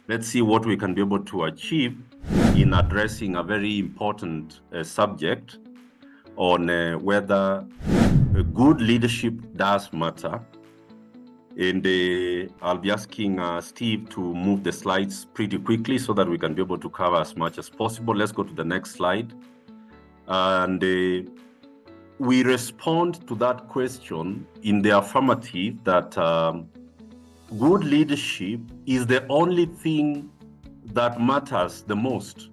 let's see what we can be able to achieve in addressing a very important subject on whether good leadership does matter. And I'll be asking Steve to move the slides pretty quickly so that we can be able to cover as much as possible. Let's go to the next slide. And we respond to that question in the affirmative that good leadership is the only thing that matters the most.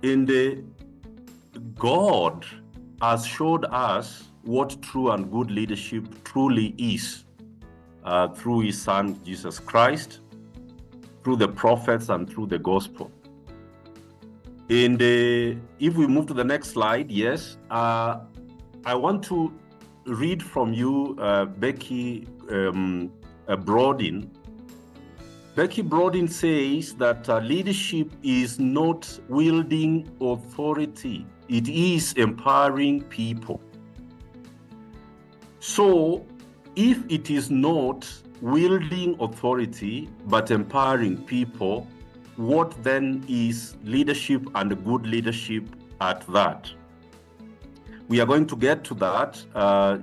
And God has showed us what true and good leadership truly is through his son, Jesus Christ, through the prophets and through the gospel. And if we move to the next slide, yes, I want to read from you, Becky Brodin. Becky Brodin says that leadership is not wielding authority, it is empowering people. So, if it is not wielding authority but empowering people, what then is leadership and good leadership at that? We are going to get to that.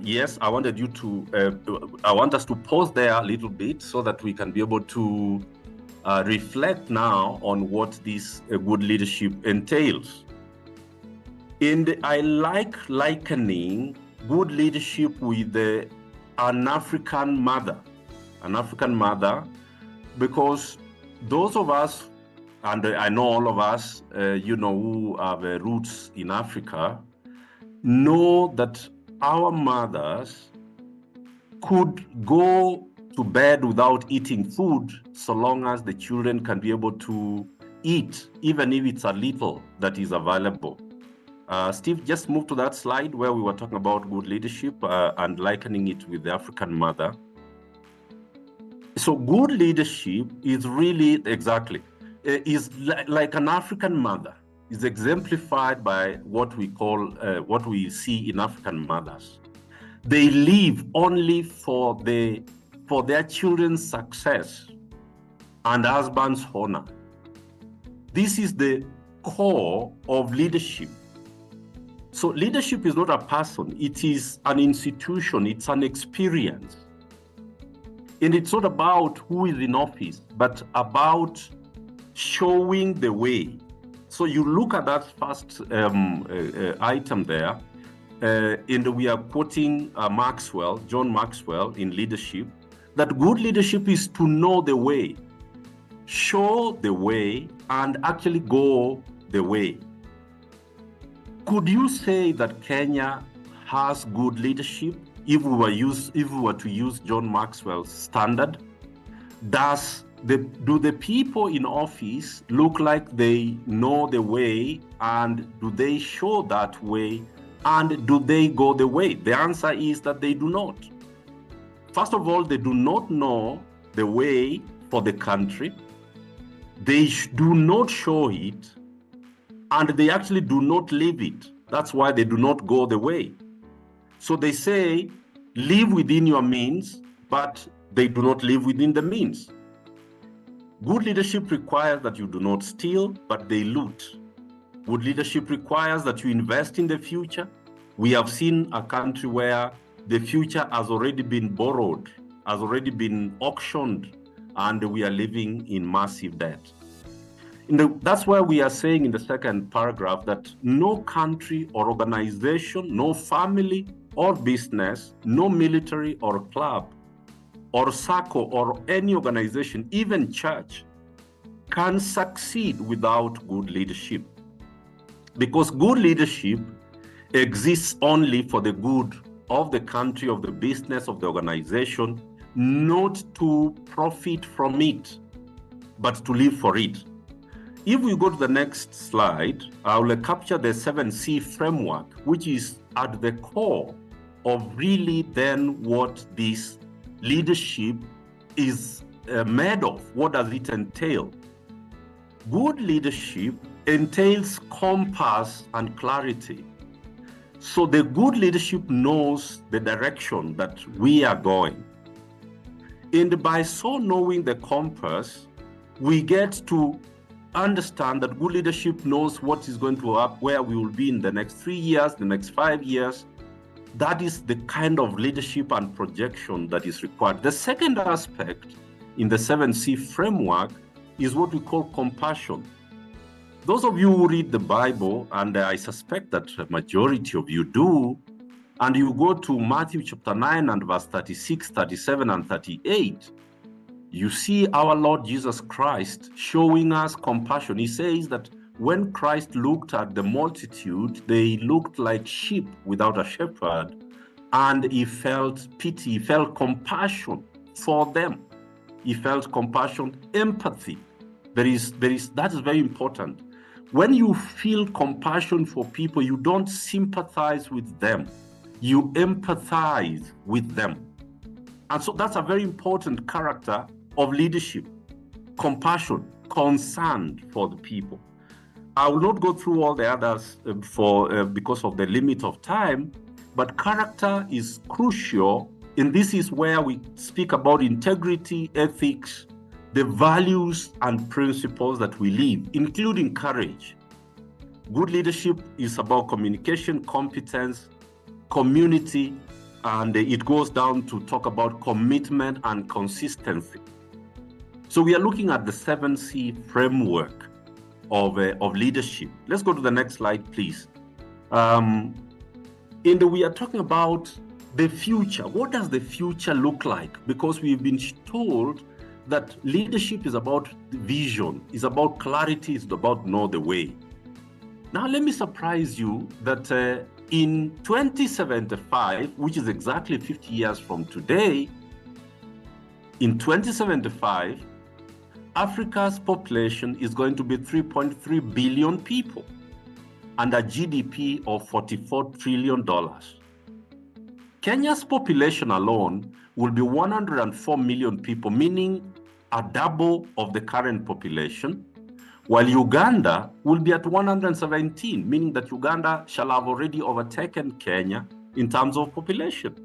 Yes, I wanted you to, I want us to pause there a little bit so that we can be able to reflect now on what this good leadership entails. And I like likening good leadership with an African mother, because those of us, and I know all of us, who have roots in Africa, know that our mothers could go to bed without eating food so long as the children can be able to eat, even if it's a little that is available. Steve, just move to that slide where we were talking about good leadership and likening it with the African mother. So good leadership is really is like an African mother. Is exemplified by what we call, what we see in African mothers. They live only for their children's success and husband's honor. This is the core of leadership. So leadership is not a person, it is an institution, it's an experience. And it's not about who is in office, but about showing the way. So you look at that first item there, and we are quoting John Maxwell in leadership, that good leadership is to know the way, show the way, and actually go the way. Could you say that Kenya has good leadership if we were to use John Maxwell's standard? Do the people in office look like they know the way, and do they show that way, and do they go the way? The answer is that they do not. First of all, they do not know the way for the country. They do not show it, and they actually do not live it. That's why they do not go the way. So they say, live within your means, but they do not live within the means. Good leadership requires that you do not steal, but they loot. Good leadership requires that you invest in the future. We have seen a country where the future has already been borrowed, has already been auctioned, and we are living in massive debt. That's why we are saying in the second paragraph that no country or organization, no family or business, no military or club, or SACCO or any organization, even church, can succeed without good leadership. Because good leadership exists only for the good of the country, of the business, of the organization, not to profit from it, but to live for it. If we go to the next slide, I will capture the 7C framework, which is at the core of really then what this leadership is made of. What does it entail? Good leadership entails compass and clarity. So the good leadership knows the direction that we are going. And by so knowing the compass, We get to understand that good leadership knows what is going to happen, where we will be in the next 3 years, the next 5 years. That is the kind of leadership and projection that is required. The second aspect in the 7C framework is what we call compassion. Those of you who read the Bible, and I suspect that a majority of you do, and you go to Matthew chapter 9 and verse 36, 37, and 38, you see our Lord Jesus Christ showing us compassion. He says that when Christ looked at the multitude, they looked like sheep without a shepherd, and he felt pity, he felt compassion for them. He felt compassion, empathy. That is very important. When you feel compassion for people, you don't sympathize with them. You empathize with them. And so that's a very important character of leadership. Compassion, concern for the people. I will not go through all the others because of the limit of time, but character is crucial. And this is where we speak about integrity, ethics, the values and principles that we live, including courage. Good leadership is about communication, competence, community, and it goes down to talk about commitment and consistency. So we are looking at the 7C framework of leadership. Let's go to the next slide, please. We are talking about the future. What does the future look like? Because we've been told that leadership is about vision, is about clarity, is about know the way. Now, let me surprise you that in 2075, which is exactly 50 years from today, in 2075, Africa's population is going to be 3.3 billion people and a GDP of $44 trillion. Kenya's population alone will be 104 million people, meaning a double of the current population, while Uganda will be at 117, meaning that Uganda shall have already overtaken Kenya in terms of population.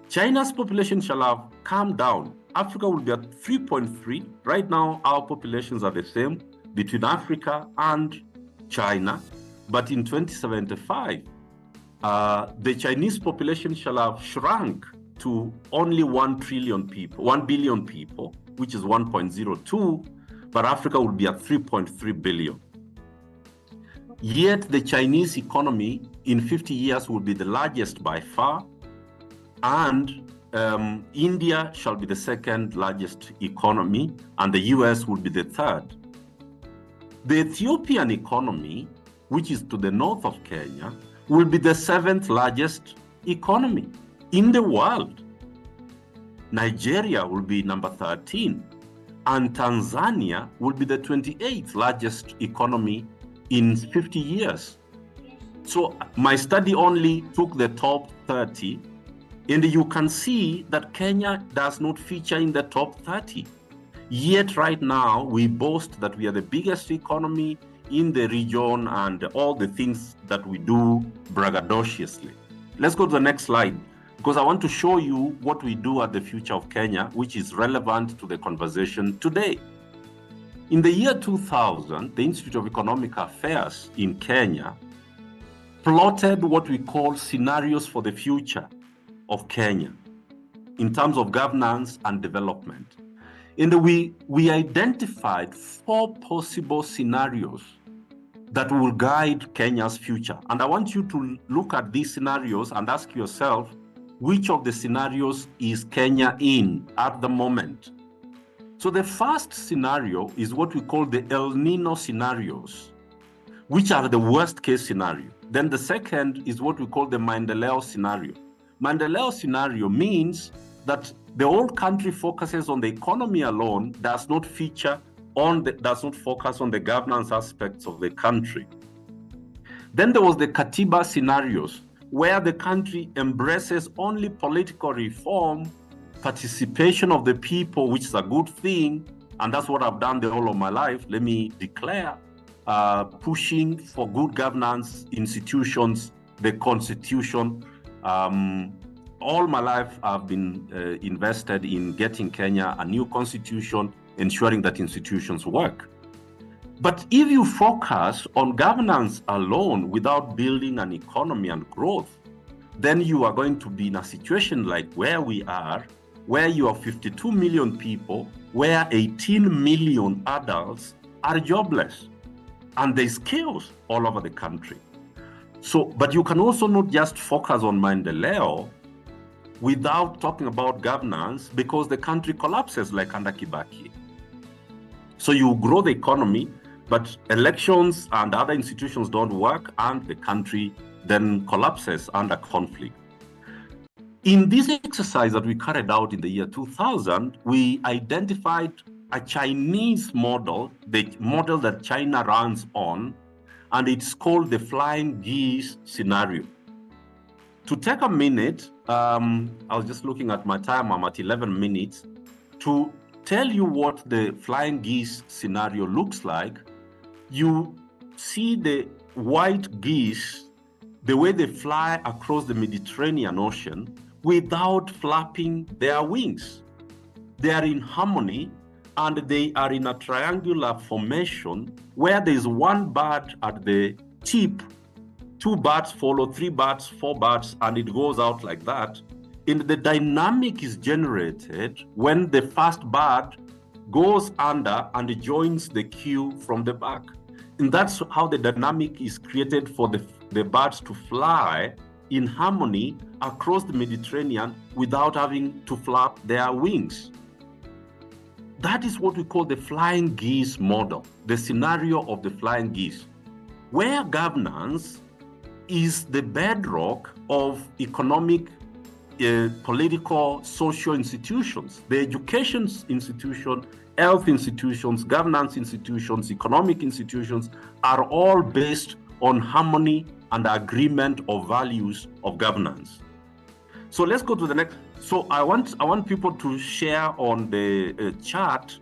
China's population shall have come down. Africa will be at 3.3. Right now, our populations are the same between Africa and China, but in 2075, the Chinese population shall have shrunk to only 1 billion people, which is 1.02, but Africa will be at 3.3 billion. Yet the Chinese economy in 50 years will be the largest by far, and India shall be the second largest economy, and the US will be the third. The Ethiopian economy, which is to the north of Kenya, will be the 7th largest economy in the world. Nigeria will be number 13, and Tanzania will be the 28th largest economy in 50 years. So my study only took the top 30, and you can see that Kenya does not feature in the top 30. Yet right now, we boast that we are the biggest economy in the region and all the things that we do braggadociously. Let's go to the next slide, because I want to show you what we do at the Future of Kenya, which is relevant to the conversation today. In the year 2000, the Institute of Economic Affairs in Kenya plotted what we call scenarios for the future of Kenya in terms of governance and development. And we identified 4 possible scenarios that will guide Kenya's future. And I want you to look at these scenarios and ask yourself, which of the scenarios is Kenya in at the moment? So the first scenario is what we call the El Nino scenarios, which are the worst case scenario. Then the second is what we call the Maendeleo scenario. Maendeleo scenario means that the whole country focuses on the economy alone, does not focus on the governance aspects of the country. Then there was the Katiba scenarios, where the country embraces only political reform, participation of the people, which is a good thing, and that's what I've done the whole of my life. Let me declare, pushing for good governance, institutions, the constitution. All my life, I've been invested in getting Kenya a new constitution, ensuring that institutions work. But if you focus on governance alone without building an economy and growth, then you are going to be in a situation like where we are, where you have 52 million people, where 18 million adults are jobless, and there's chaos all over the country. So, but you can also not just focus on Maendeleo without talking about governance, because the country collapses like under Kibaki. So you grow the economy, but elections and other institutions don't work, and the country then collapses under conflict. In this exercise that we carried out in the year 2000, we identified a Chinese model, the model that China runs on, and it's called the flying geese scenario. To take a minute, I was just looking at my time, I'm at 11 minutes, to tell you what the flying geese scenario looks like. You see the white geese, the way they fly across the Mediterranean Ocean without flapping their wings. They are in harmony, and they are in a triangular formation where there is one bird at the tip, two birds follow, three birds, four birds, and it goes out like that. And the dynamic is generated when the first bird goes under and joins the queue from the back. And that's how the dynamic is created for the birds to fly in harmony across the Mediterranean without having to flap their wings. That is what we call the flying geese model, the scenario of the flying geese, where governance is the bedrock of economic, political, social institutions. The education institution, health institutions, governance institutions, economic institutions are all based on harmony and agreement of values of governance. So let's go to the next. So I want people to share on the chart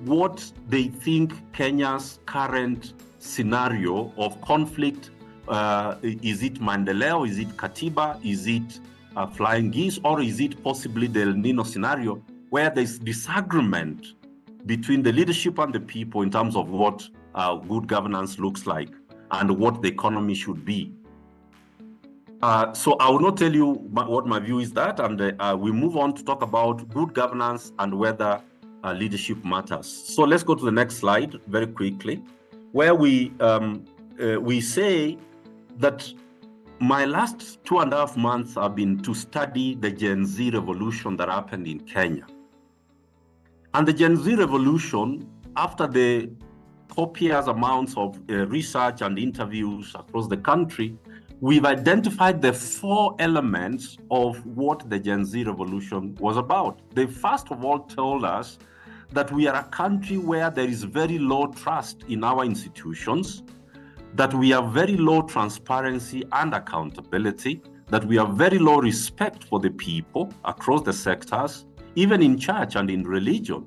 what they think Kenya's current scenario of conflict. Is it Maendeleo? Is it Katiba? Is it flying geese? Or is it possibly the El Nino scenario, where there's disagreement between the leadership and the people in terms of what good governance looks like and what the economy should be? So I will not tell you what my view is that, and we move on to talk about good governance and whether leadership matters. So let's go to the next slide very quickly, where we say that my last 2.5 months have been to study the Gen Z revolution that happened in Kenya. And the Gen Z revolution, after the copious amounts of research and interviews across the country, we've identified the 4 elements of what the Gen Z revolution was about. They first of all told us that we are a country where there is very low trust in our institutions, that we have very low transparency and accountability, that we have very low respect for the people across the sectors, even in church and in religion.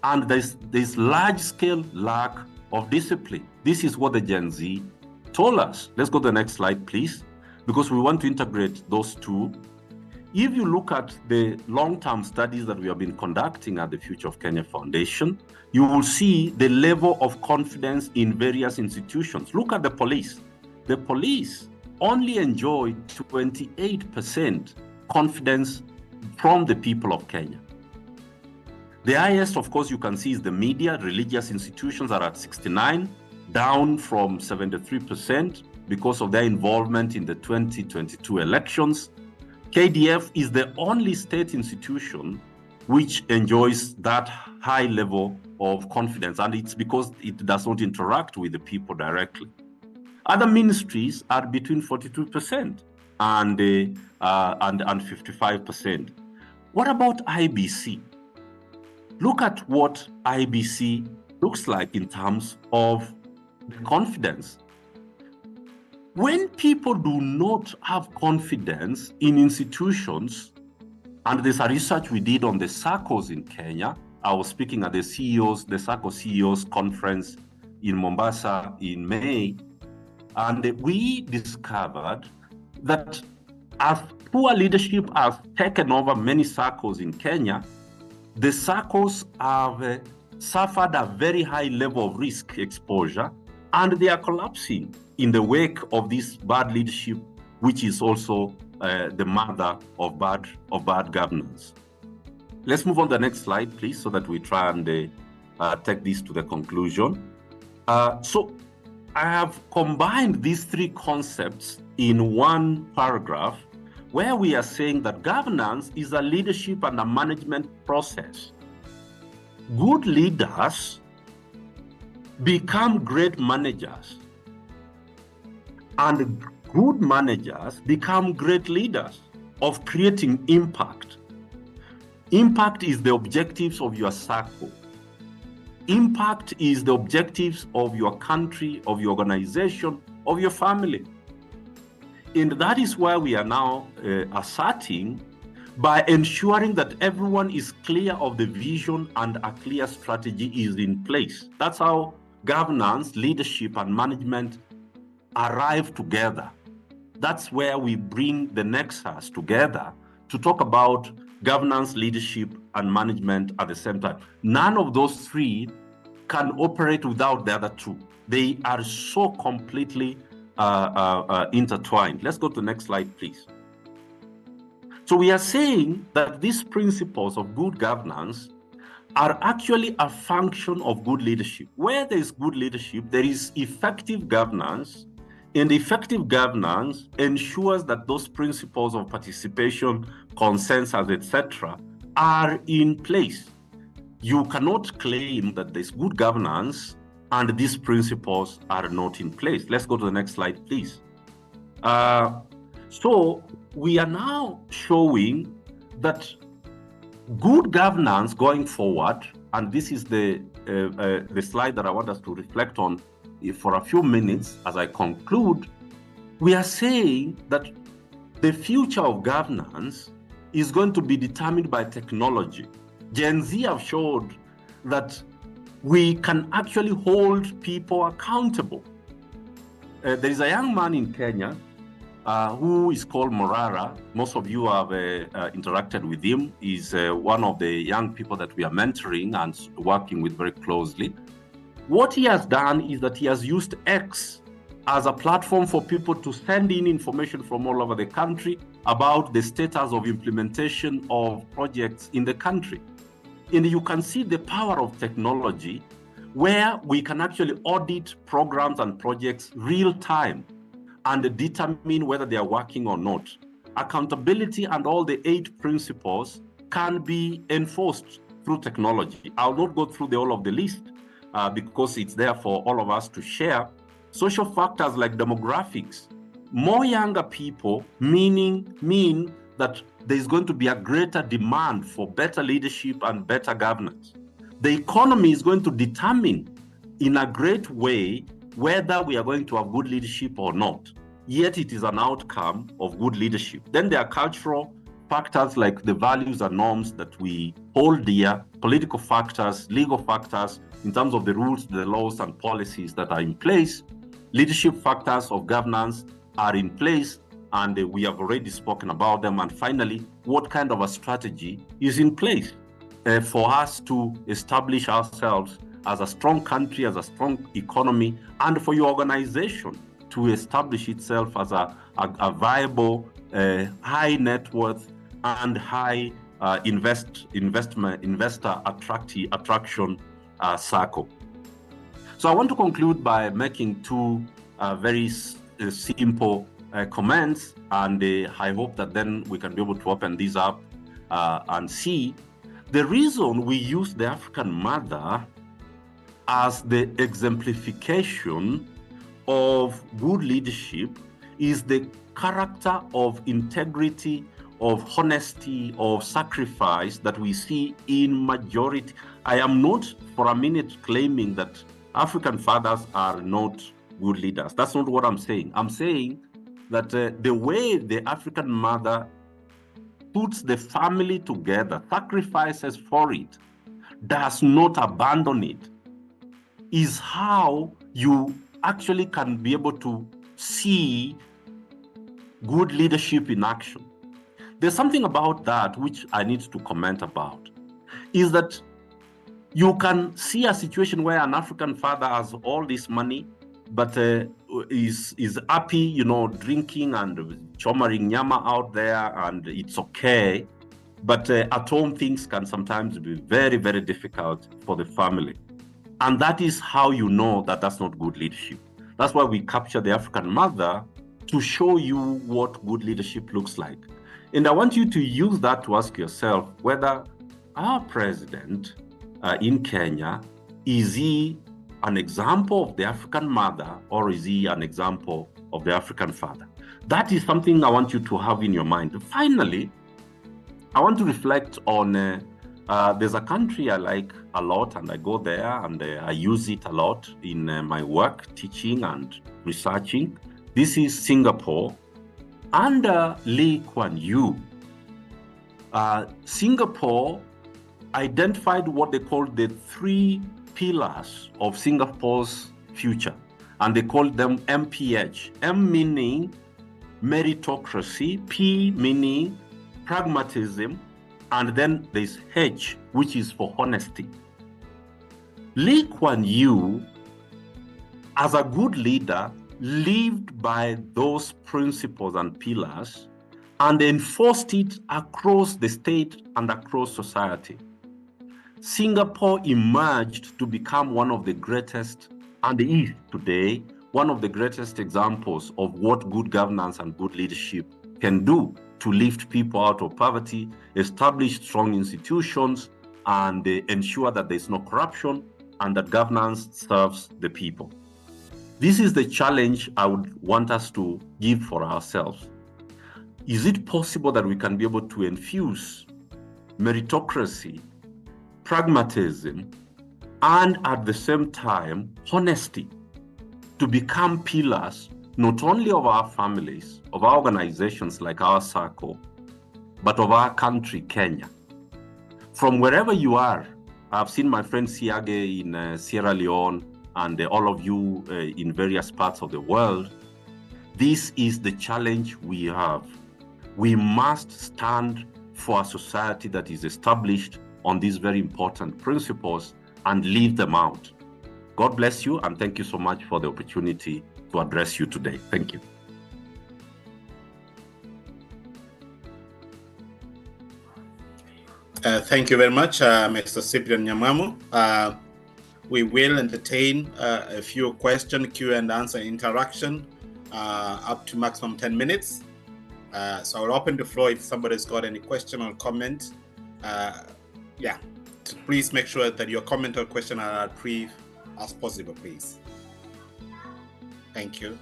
And there's large-scale lack of discipline. This is what the Gen Z told us. Let's go to the next slide, please, because we want to integrate those two. If you look at the long-term studies that we have been conducting at the Future of Kenya Foundation, you will see the level of confidence in various institutions. Look at the police. The police only enjoy 28% confidence from the people of Kenya. The highest, of course, you can see is the media. Religious institutions are at 69%, down from 73% because of their involvement in the 2022 elections. KDF is the only state institution which enjoys that high level of confidence, and it's because it does not interact with the people directly. Other ministries are between 42% and 55%. What about IBC? Look at what IBC looks like in terms of confidence. When people do not have confidence in institutions, and there's a research we did on the SACCOs in Kenya. I was speaking at the SACCO CEOs conference in Mombasa in May, and we discovered that as poor leadership has taken over many SACCOs in Kenya, the SACCOs have suffered a very high level of risk exposure, and they are collapsing in the wake of this bad leadership, which is also the mother of bad governance. Let's move on to the next slide, please, so that we try and take this to the conclusion. So I have combined these three concepts in one paragraph, where we are saying that governance is a leadership and a management process. Good leaders become great managers, and good managers become great leaders of creating impact. Impact is the objectives of your circle. Impact is the objectives of your country, of your organization, of your family. And that is why we are now asserting, by ensuring that everyone is clear of the vision and a clear strategy is in place. That's how governance, leadership, and management arrive together. That's where we bring the nexus together to talk about governance, leadership, and management at the same time. None of those three can operate without the other two. They are so completely intertwined. Let's go to the next slide, please. So we are saying that these principles of good governance are actually a function of good leadership. Where there is good leadership, there is effective governance, and effective governance ensures that those principles of participation, consensus, etc., are in place. You cannot claim that there's good governance and these principles are not in place. Let's go to the next slide, please. So we are now showing that good governance going forward, and this is the slide that I want us to reflect on for a few minutes as I conclude. We are saying that the future of governance is going to be determined by technology. Gen Z have showed that we can actually hold people accountable. There is a young man in Kenya who is called Morara. Most of you have interacted with him. He's one of the young people that we are mentoring and working with very closely. What he has done is that he has used X as a platform for people to send in information from all over the country about the status of implementation of projects in the country. And you can see the power of technology, where we can actually audit programs and projects real time and determine whether they are working or not. Accountability and all the 8 principles can be enforced through technology. I'll not go through all of the list because it's there for all of us to share. Social factors like demographics. More younger people mean that there's going to be a greater demand for better leadership and better governance. The economy is going to determine in a great way whether we are going to have good leadership or not. Yet it is an outcome of good leadership. Then there are cultural factors like the values and norms that we hold dear, political factors, legal factors in terms of the rules, the laws and policies that are in place. Leadership factors of governance are in place, and we have already spoken about them. And finally, what kind of a strategy is in place for us to establish ourselves as a strong country, as a strong economy, and for your organization to establish itself as a viable, high net worth and high investor attraction SACCO. So I want to conclude by making 2 very simple comments, and I hope that then we can be able to open these up and see the reason we use the African mother as the exemplification of good leadership is the character of integrity, of honesty, of sacrifice that we see in majority. I am not for a minute claiming that African fathers are not good leaders. That's not what I'm saying. I'm saying that the way the African mother puts the family together, sacrifices for it, does not abandon it, is how you actually can be able to see good leadership in action. There's something about that which I need to comment about, is that You can see a situation where an African father has all this money, but is happy, you know, drinking and chomaring nyama out there, and it's okay. But at home, things can sometimes be very, very difficult for the family. And that is how you know that that's not good leadership. That's why we capture the African mother to show you what good leadership looks like. And I want you to use that to ask yourself whether our president in Kenya, is he an example of the African mother, or is he an example of the African father? That is something I want you to have in your mind. Finally, I want to reflect on, there's a country I like a lot, and I go there and I use it a lot in my work, teaching and researching. This is Singapore. Under Lee Kuan Yew, Singapore identified what they called the 3 pillars of Singapore's future, and they called them MPH. M meaning meritocracy, P meaning pragmatism, and then there's H, which is for honesty. Lee Kuan Yew, as a good leader, lived by those principles and pillars and enforced it across the state and across society. Singapore emerged to become one of the greatest, and is today one of the greatest examples of what good governance and good leadership can do to lift people out of poverty, establish strong institutions, and ensure that there's no corruption and that governance serves the people. This is the challenge I would want us to give for ourselves. Is it possible that we can be able to infuse meritocracy, pragmatism, and at the same time, honesty to become pillars not only of our families, of our organizations like our SACCO, but of our country, Kenya? From wherever you are, I've seen my friend Siage in Sierra Leone and all of you in various parts of the world. This is the challenge we have. We must stand for a society that is established on these very important principles and live them out. God bless you, and thank you so much for the opportunity to address you today. Thank you. Thank you very much, Mr. Cyprian NYAMWAMU. We will entertain a few question, Q and answer interaction up to maximum 10 minutes. So I'll open the floor if somebody's got any question or comment. Yeah, please make sure that your comment or question are as brief as possible, please. Thank you.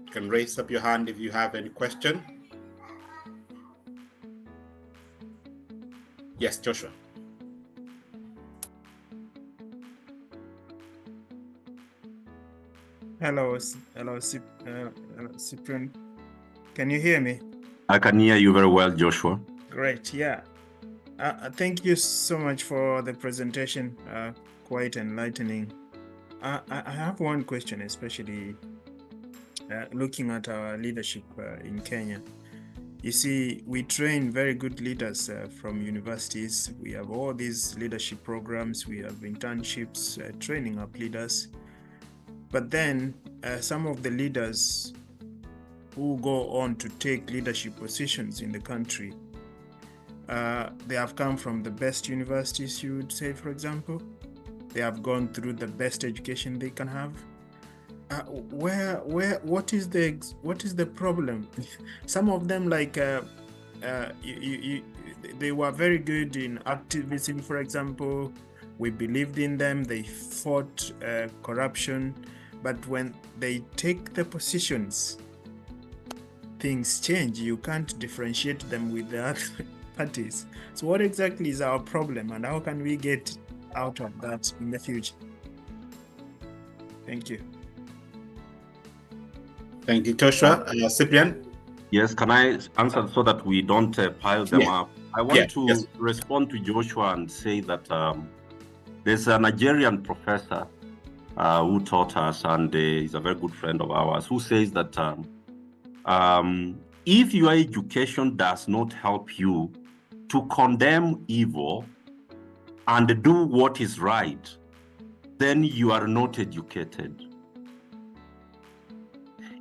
You can raise up your hand if you have any question. Yes, Joshua. Hello, Cyprian. Can you hear me? I can hear you very well, Joshua. Great, yeah. Thank you so much for the presentation, quite enlightening. I have one question, especially looking at our leadership in Kenya. You see, we train very good leaders from universities. We have all these leadership programs. We have internships training up leaders. But then some of the leaders who go on to take leadership positions in the country, they have come from the best universities, you would say, for example. They have gone through the best education they can have. What is the problem? Some of them, like they were very good in activism, for example. We believed in them. They fought corruption, but when they take the positions, things change. You can't differentiate them with the other parties. So what exactly is our problem, and how can we get out of that in the future? Thank you. Thank you, Joshua. Cyprian? Yes, can I answer so that we don't pile them up? I want to respond to Joshua and say that there's a Nigerian professor who taught us, and he's a very good friend of ours, who says that if your education does not help you to condemn evil and do what is right, then you are not educated.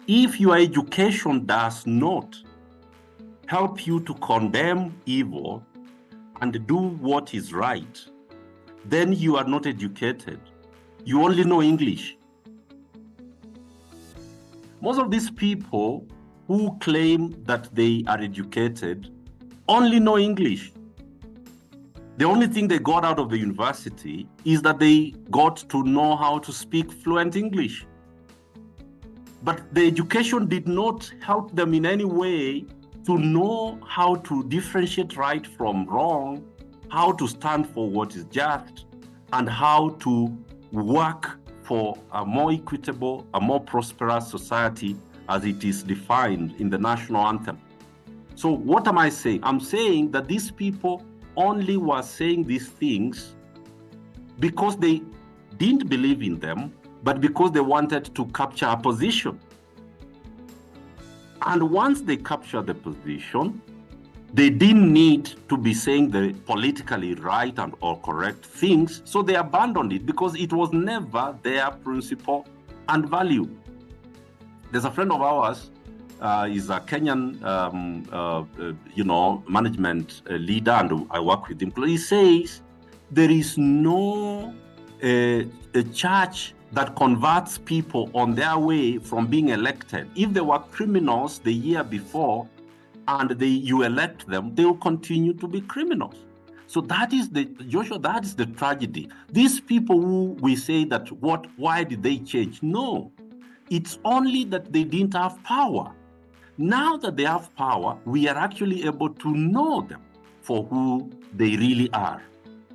If your education does not help you to condemn evil and do what is right, then you are not educated. You only know English. Most of these people who claim that they are educated only know English. The only thing they got out of the university is that they got to know how to speak fluent English. But the education did not help them in any way to know how to differentiate right from wrong, how to stand for what is just, and how to work for a more equitable, a more prosperous society as it is defined in the national anthem. So what am I saying? I'm saying that these people only were saying these things because they didn't believe in them, but because they wanted to capture a position. And once they captured the position, they didn't need to be saying the politically right and or correct things, so they abandoned it because it was never their principle and value. There's a friend of ours, he's a Kenyan, management leader, and I work with him. He says there is no a church that converts people on their way from being elected. If they were criminals the year before, and you elect them, they will continue to be criminals. So that is Joshua, that is the tragedy. These people who we say that why did they change? No, it's only that they didn't have power. Now that they have power, we are actually able to know them for who they really are.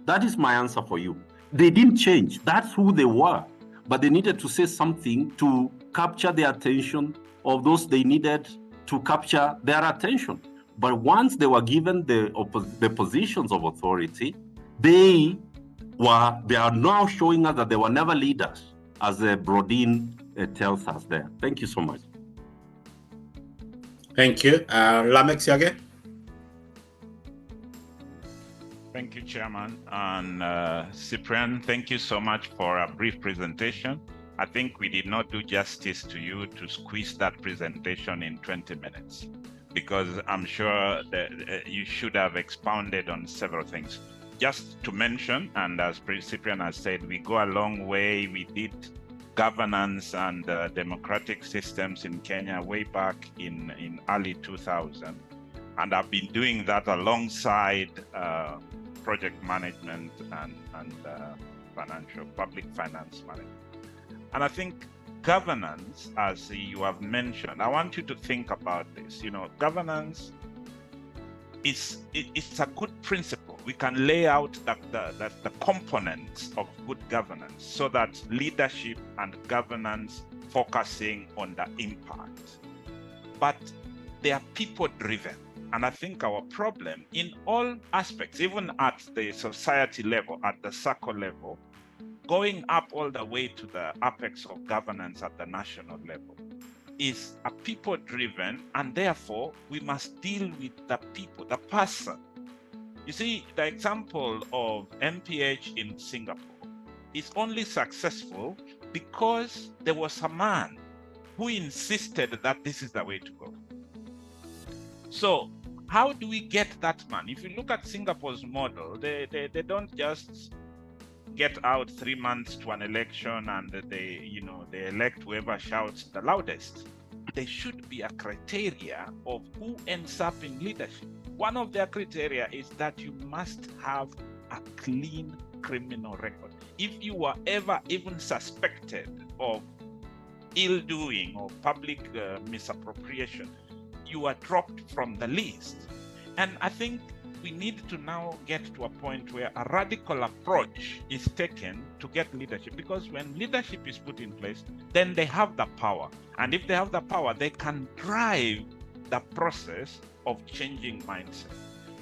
That is my answer for you. They didn't change, that's who they were, but they needed to say something to capture the attention of those they needed to capture their attention. But once they were given the positions of authority, they are now showing us that they were never leaders, as Brodin tells us there. Thank you so much. Thank you. Lamek Siage. Thank you, Chairman. And Cyprian, thank you so much for a brief presentation. I think we did not do justice to you to squeeze that presentation in 20 minutes, because I'm sure that you should have expounded on several things. Just to mention, and as Cyprian has said, we go a long way. We did governance and democratic systems in Kenya way back in early 2000. And I've been doing that alongside project management and public finance management. And I think governance, as you have mentioned, I want you to think about this. Governance it's a good principle. We can lay out the components of good governance so that leadership and governance focusing on the impact. But they are people-driven. And I think our problem in all aspects, even at the society level, at the SACCO level, going up all the way to the apex of governance at the national level, is a people-driven, and therefore we must deal with the people, the person. You see, the example of MPH in Singapore is only successful because there was a man who insisted that this is the way to go. So how do we get that man? If you look at Singapore's model, they don't just get out 3 months to an election and they elect whoever shouts the loudest. There should be a criteria of who ends up in leadership. One of their criteria is that you must have a clean criminal record. If you were ever even suspected of ill doing or public misappropriation, you are dropped from the list. And I think we need to now get to a point where a radical approach is taken to get leadership, because when leadership is put in place, then they have the power. And if they have the power, they can drive the process of changing mindset.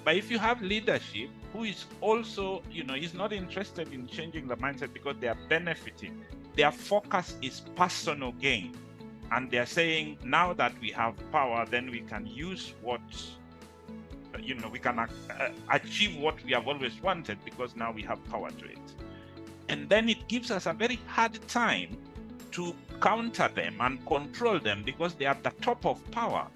But if you have leadership who is also, is not interested in changing the mindset because they are benefiting, their focus is personal gain. And they're saying, now that we have power, then we can use what we can achieve what we have always wanted, because now we have power to it. And then it gives us a very hard time to counter them and control them, because they are at the top of power.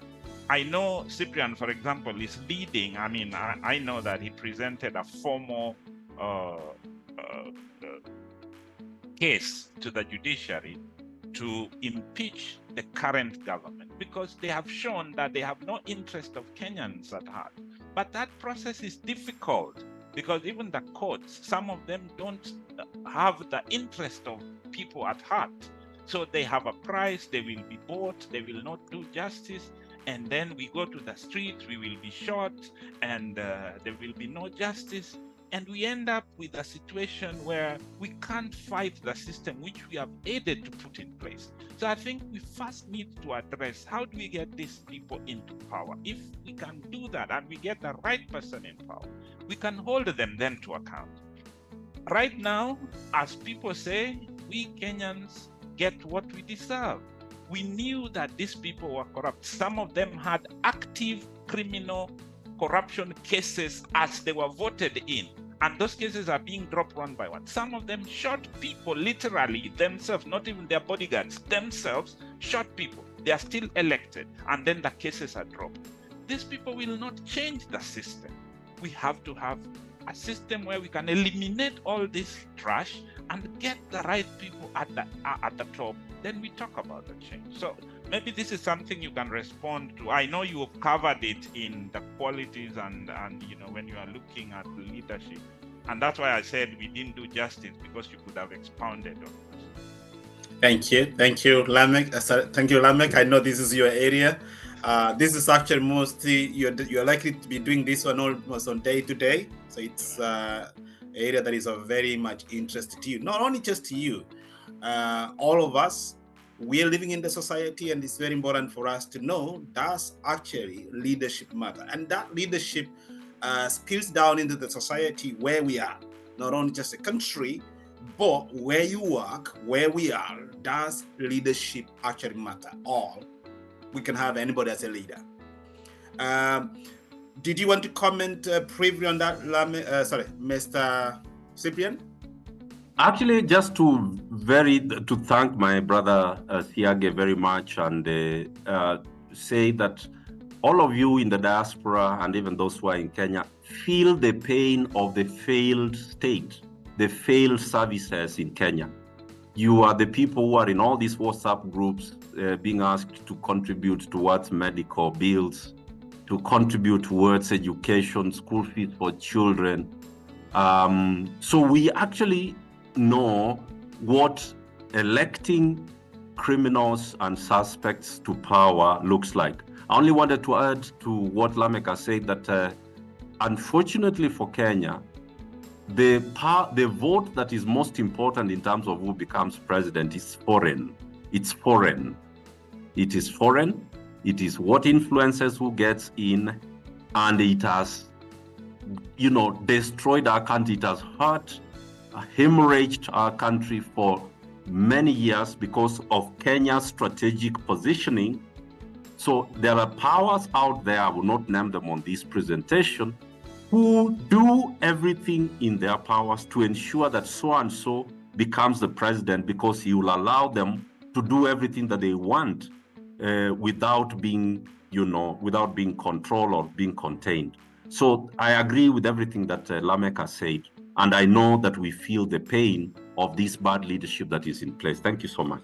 I know Cyprian, for example, is leading. I mean, I know that he presented a formal case to the judiciary to impeach the current government, because they have shown that they have no interest of Kenyans at heart. But that process is difficult, because even the courts, some of them don't have the interest of people at heart. So they have a price, they will be bought, they will not do justice. And then we go to the streets, we will be shot, and there will be no justice. And we end up with a situation where we can't fight the system which we have aided to put in place. So I think we first need to address, how do we get these people into power? If we can do that and we get the right person in power, we can hold them then to account. Right now, as people say, we Kenyans get what we deserve. We knew that these people were corrupt. Some of them had active criminal corruption cases as they were voted in. And those cases are being dropped one by one. Some of them shot people, literally themselves, not even their bodyguards, themselves shot people. They are still elected, and then the cases are dropped. These people will not change the system. We have to have a system where we can eliminate all this trash and get the right people at the top. Then we talk about the change. So maybe this is something you can respond to. I know you have covered it in the qualities and when you are looking at leadership. And that's why I said we didn't do justice, because you could have expounded on this. Thank you, Lamek. Thank you, Lamek. I know this is your area. This is actually mostly you're likely to be doing this one almost on day to day. So it's an area that is of very much interest to you. Not only just to you, all of us. We are living in the society, and it's very important for us to know, does actually leadership matter? And that leadership spills down into the society where we are, not only just a country, but where you work, where we are. Does leadership actually matter? Or we can have anybody as a leader. Did you want to comment briefly on that, Mr. Cyprian? Actually, just to thank my brother Siage very much, and say that all of you in the diaspora and even those who are in Kenya feel the pain of the failed state, the failed services in Kenya. You are the people who are in all these WhatsApp groups being asked to contribute towards medical bills, to contribute towards education, school fees for children. So we actually know what electing criminals and suspects to power looks like. I only wanted to add to what Lamek has said that unfortunately for Kenya, the vote that is most important in terms of who becomes president is foreign. It's foreign. It is foreign. It is what influences who gets in, and it has, destroyed our country. It has hurt, hemorrhaged our country for many years because of Kenya's strategic positioning. So there are powers out there, I will not name them on this presentation, who do everything in their powers to ensure that so-and-so becomes the president, because he will allow them to do everything that they want without being controlled or being contained. So I agree with everything that Lamek has said. And I know that we feel the pain of this bad leadership that is in place. Thank you so much.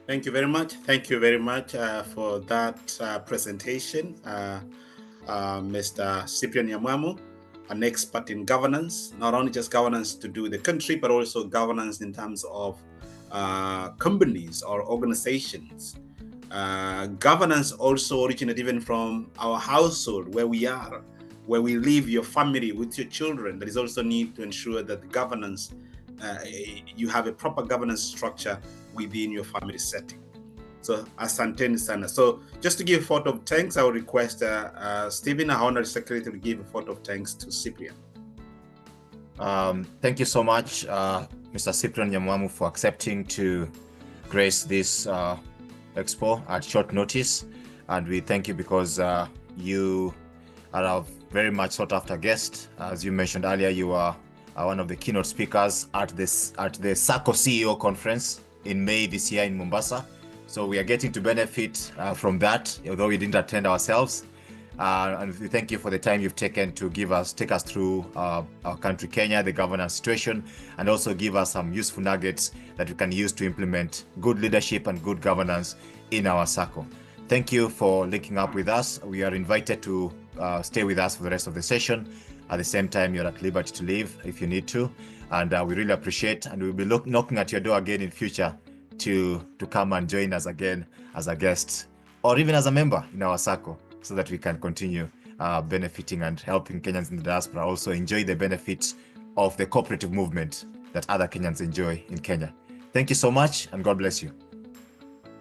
Thank you very much. Thank you very much for that presentation, Mr. Cyprian NYAMWAMU, an expert in governance, not only just governance to do with the country, but also governance in terms of companies or organizations. Governance also originates even from our household, where we are, where we live, your family, with your children. There is also need to ensure that the governance, you have a proper governance structure within your family setting. So, asanteni sana. So, just to give a vote of thanks, I would request Stephen, our Honorary Secretary, to give a vote of thanks to Cyprian. Thank you so much, Mr. Cyprian NYAMWAMU, for accepting to grace this expo at short notice. And we thank you because you are a very much sought after guest. As you mentioned earlier, you are one of the keynote speakers at the SACCO CEO conference in May this year in Mombasa. So we are getting to benefit from that, although we didn't attend ourselves. And we thank you for the time you've taken to take us through our country, Kenya, the governance situation, and also give us some useful nuggets that we can use to implement good leadership and good governance in our SACCO. Thank you for linking up with us. We are invited to stay with us for the rest of the session. At the same time, you're at liberty to leave if you need to. And we really appreciate, and we'll be knocking at your door again in future to come and join us again as a guest or even as a member in our SACCO, so that we can continue benefiting and helping Kenyans in the diaspora also enjoy the benefits of the cooperative movement that other Kenyans enjoy in Kenya. Thank you so much, and God bless you.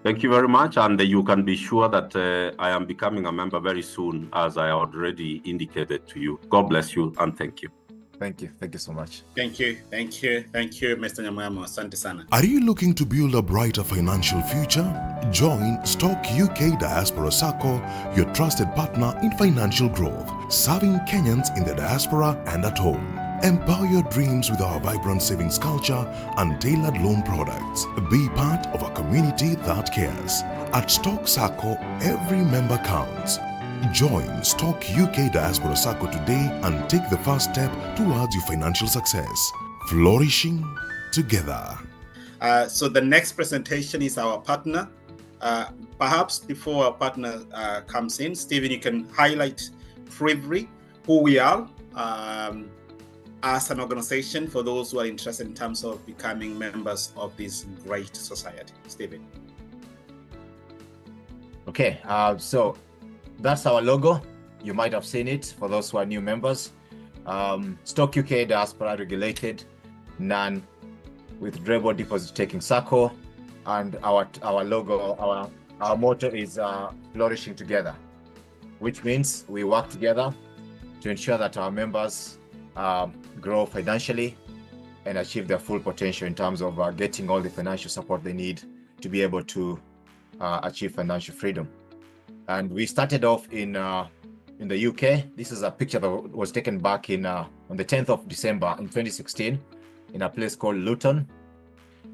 Thank you very much, and you can be sure that I am becoming a member very soon, as I already indicated to you. God bless you, and thank you. Thank you. Thank you so much. Thank you, Mr. Nyamwamu. Asante sana. Are you looking to build a brighter financial future? Join Stoke UK Diaspora SACCO, your trusted partner in financial growth, serving Kenyans in the diaspora and at home. Empower your dreams with our vibrant savings culture and tailored loan products. Be part of a community that cares. At Stoke SACCO, every member counts. Join Stoke UK Diaspora SACCO today and take the first step towards your financial success. Flourishing together. So the next presentation is our partner. Perhaps before our partner comes in, Stephen, you can highlight briefly who we are as an organization for those who are interested in terms of becoming members of this great society. Stephen. Okay, so that's our logo. You might have seen it for those who are new members. Stoke UK Diaspora regulated, non-withdrawable deposit taking SACCO, and our logo, our motto is flourishing together, which means we work together to ensure that our members grow financially and achieve their full potential in terms of getting all the financial support they need to be able to achieve financial freedom. And we started off in the UK. This is a picture that was taken back on the 10th of December in 2016 in a place called Luton.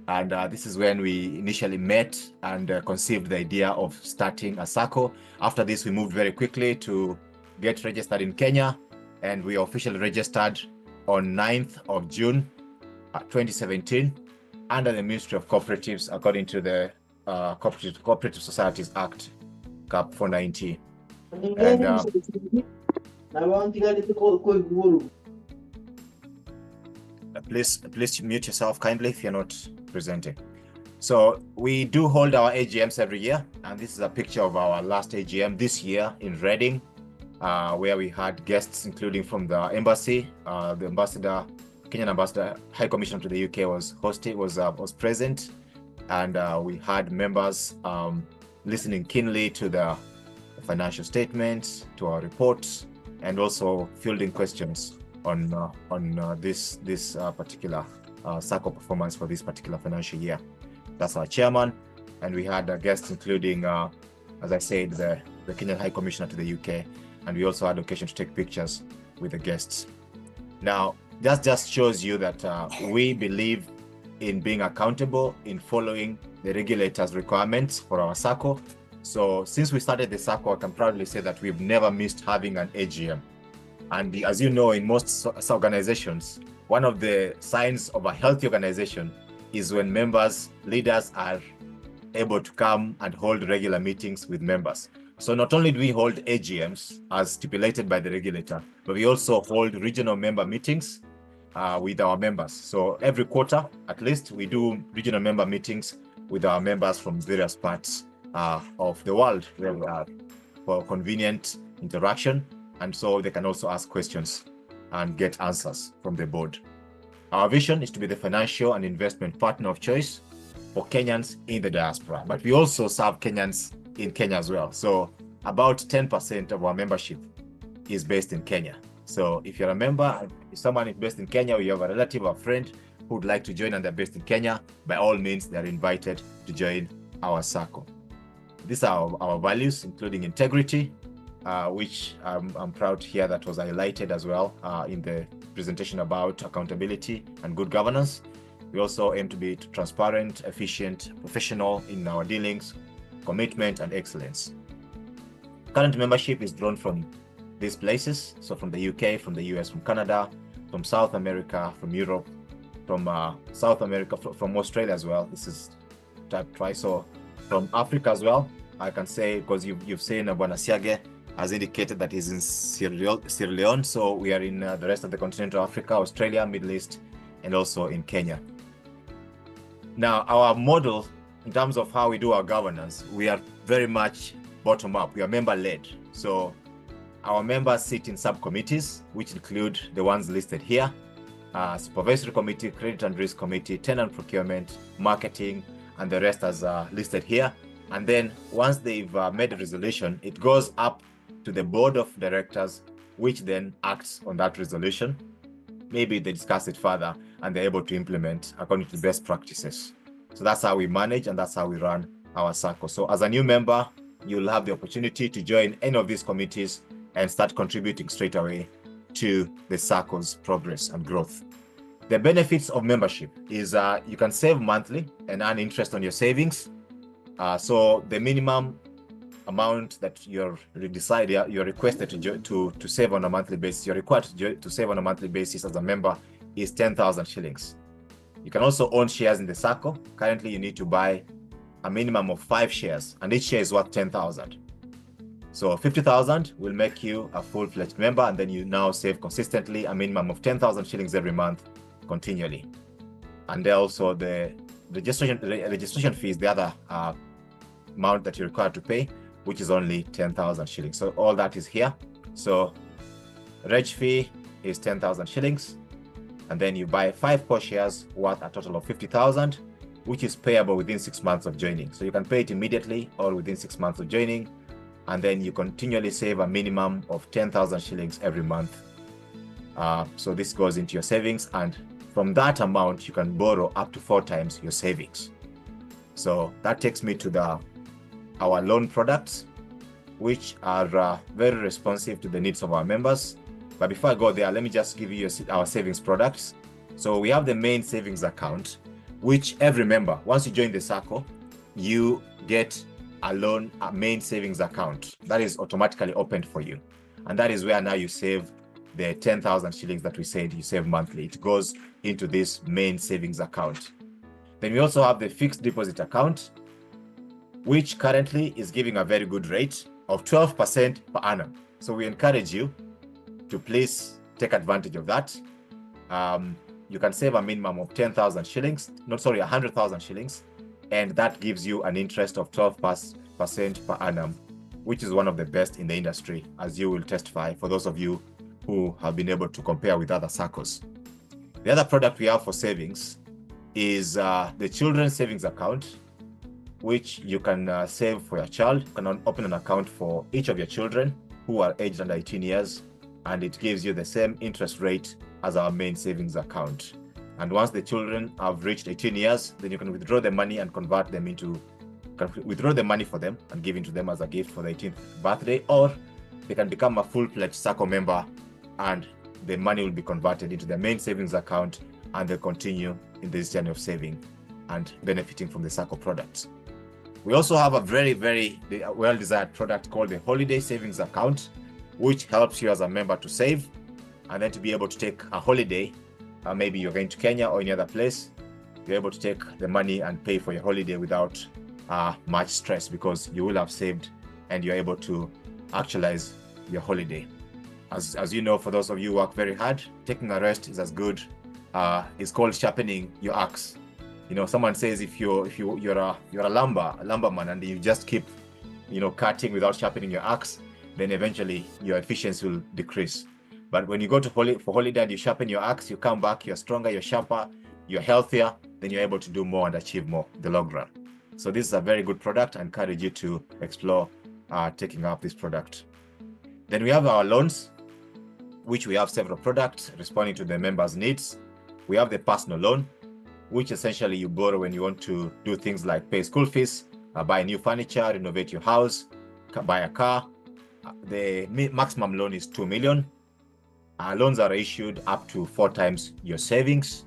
And this is when we initially met and conceived the idea of starting a SACCO. After this, we moved very quickly to get registered in Kenya, and we officially registered on 9th of June 2017 under the Ministry of Cooperatives, according to the Cooperative Societies Act, CAP 490. And please mute yourself kindly if you're not presenting. So we do hold our AGMs every year, and this is a picture of our last AGM this year in Reading, where we had guests including from the embassy. The ambassador, Kenyan ambassador, High Commissioner to the UK was present, and we had members listening keenly to the financial statements, to our reports, and also fielding questions on this particular SACCO performance for this particular financial year. That's our chairman, and we had guests including, as I said, the Kenyan High Commissioner to the UK, and we also had occasion to take pictures with the guests. Now, that just shows you that we believe in being accountable, in following the regulators' requirements for our SACCO. So since we started the SACCO, I can proudly say that we've never missed having an AGM. And as you know, in most organizations, one of the signs of a healthy organization is when members, leaders are able to come and hold regular meetings with members. So not only do we hold AGMs as stipulated by the regulator, but we also hold regional member meetings with our members. So every quarter, at least, we do regional member meetings with our members from various parts of the world where we are, for convenient interaction. And so they can also ask questions and get answers from the board. Our vision is to be the financial and investment partner of choice for Kenyans in the diaspora, but we also serve Kenyans in Kenya as well. So about 10% of our membership is based in Kenya. So if you're a member, if someone is based in Kenya, or you have a relative or friend who would like to join and they're based in Kenya, by all means, they're invited to join our SACCO. These are our values, including integrity, which I'm proud to hear that was highlighted as well in the presentation about accountability and good governance. We also aim to be transparent, efficient, professional in our dealings, commitment, and excellence. Current membership is drawn from these places, so from the UK, from the US, from Canada, from South America, from Europe, from South America, from Australia as well. This is type twice. So from Africa as well, I can say, because you've seen Bwana Siage has indicated that he's in Sierra Leone. So we are in the rest of the continental Africa, Australia, Middle East, and also in Kenya. Now, our model in terms of how we do our governance, we are very much bottom up. We are member led. So our members sit in subcommittees, which include the ones listed here: Supervisory Committee, Credit and Risk Committee, Tenant Procurement, Marketing, and the rest as listed here. And then once they've made a resolution, it goes up to the Board of Directors, which then acts on that resolution. Maybe they discuss it further and they're able to implement according to best practices. So that's how we manage and that's how we run our SACCO. So as a new member, you'll have the opportunity to join any of these committees and start contributing straight away to the SACCO's progress and growth. The benefits of membership is you can save monthly and earn interest on your savings. So the minimum amount that you're requested to save on a monthly basis, you're required to save on a monthly basis as a member is 10,000 shillings. You can also own shares in the SACCO. Currently, you need to buy a minimum of 5 shares, and each share is worth 10,000. So 50,000 will make you a full-fledged member, and then you now save consistently a minimum of 10,000 shillings every month, continually. And then also the registration fee is the other amount that you're required to pay, which is only 10,000 shillings. So all that is here. So reg fee is 10,000 shillings, and then you buy 5 core shares worth a total of 50,000, which is payable within 6 months of joining. So you can pay it immediately or within 6 months of joining, and then you continually save a minimum of 10,000 shillings every month. So this goes into your savings, and from that amount, you can borrow up to 4 times your savings. So that takes me to our loan products, which are very responsive to the needs of our members. But before I go there, let me just give you our savings products. So we have the main savings account, which every member, once you join the SACCO, you get a main savings account that is automatically opened for you. And that is where now you save the 10,000 shillings that we said you save monthly. It goes into this main savings account. Then we also have the fixed deposit account, which currently is giving a very good rate of 12% per annum. So we encourage you to please take advantage of that. You can save a minimum of 10,000 shillings, 100,000 shillings, and that gives you an interest of 12% per annum, which is one of the best in the industry, as you will testify for those of you who have been able to compare with other SACCOs. The other product we have for savings is the children's savings account, which you can save for your child. You can open an account for each of your children who are aged under 18 years, and it gives you the same interest rate as our main savings account. And once the children have reached 18 years, then you can withdraw the money and withdraw the money for them and give it to them as a gift for the 18th birthday, or they can become a full-fledged SACCO member and the money will be converted into their main savings account, and they'll continue in this journey of saving and benefiting from the SACCO products. We also have a very, very well-desired product called the Holiday Savings Account, which helps you as a member to save and then to be able to take a holiday. Maybe you're going to Kenya or any other place, you're able to take the money and pay for your holiday without much stress, because you will have saved and you're able to actualize your holiday. As you know, for those of you who work very hard, taking a rest is as good. It's called sharpening your axe. You know, someone says if you're a lumberman and you just keep, cutting without sharpening your axe, then eventually your efficiency will decrease. But when you go for holiday and you sharpen your axe, you come back, you're stronger, you're sharper, you're healthier, then you're able to do more and achieve more in the long run. So this is a very good product. I encourage you to explore taking up this product. Then we have our loans, which we have several products responding to the members' needs. We have the personal loan, which essentially you borrow when you want to do things like pay school fees, buy new furniture, renovate your house, buy a car. the maximum loan is 2 million. Loans are issued up to 4 times your savings,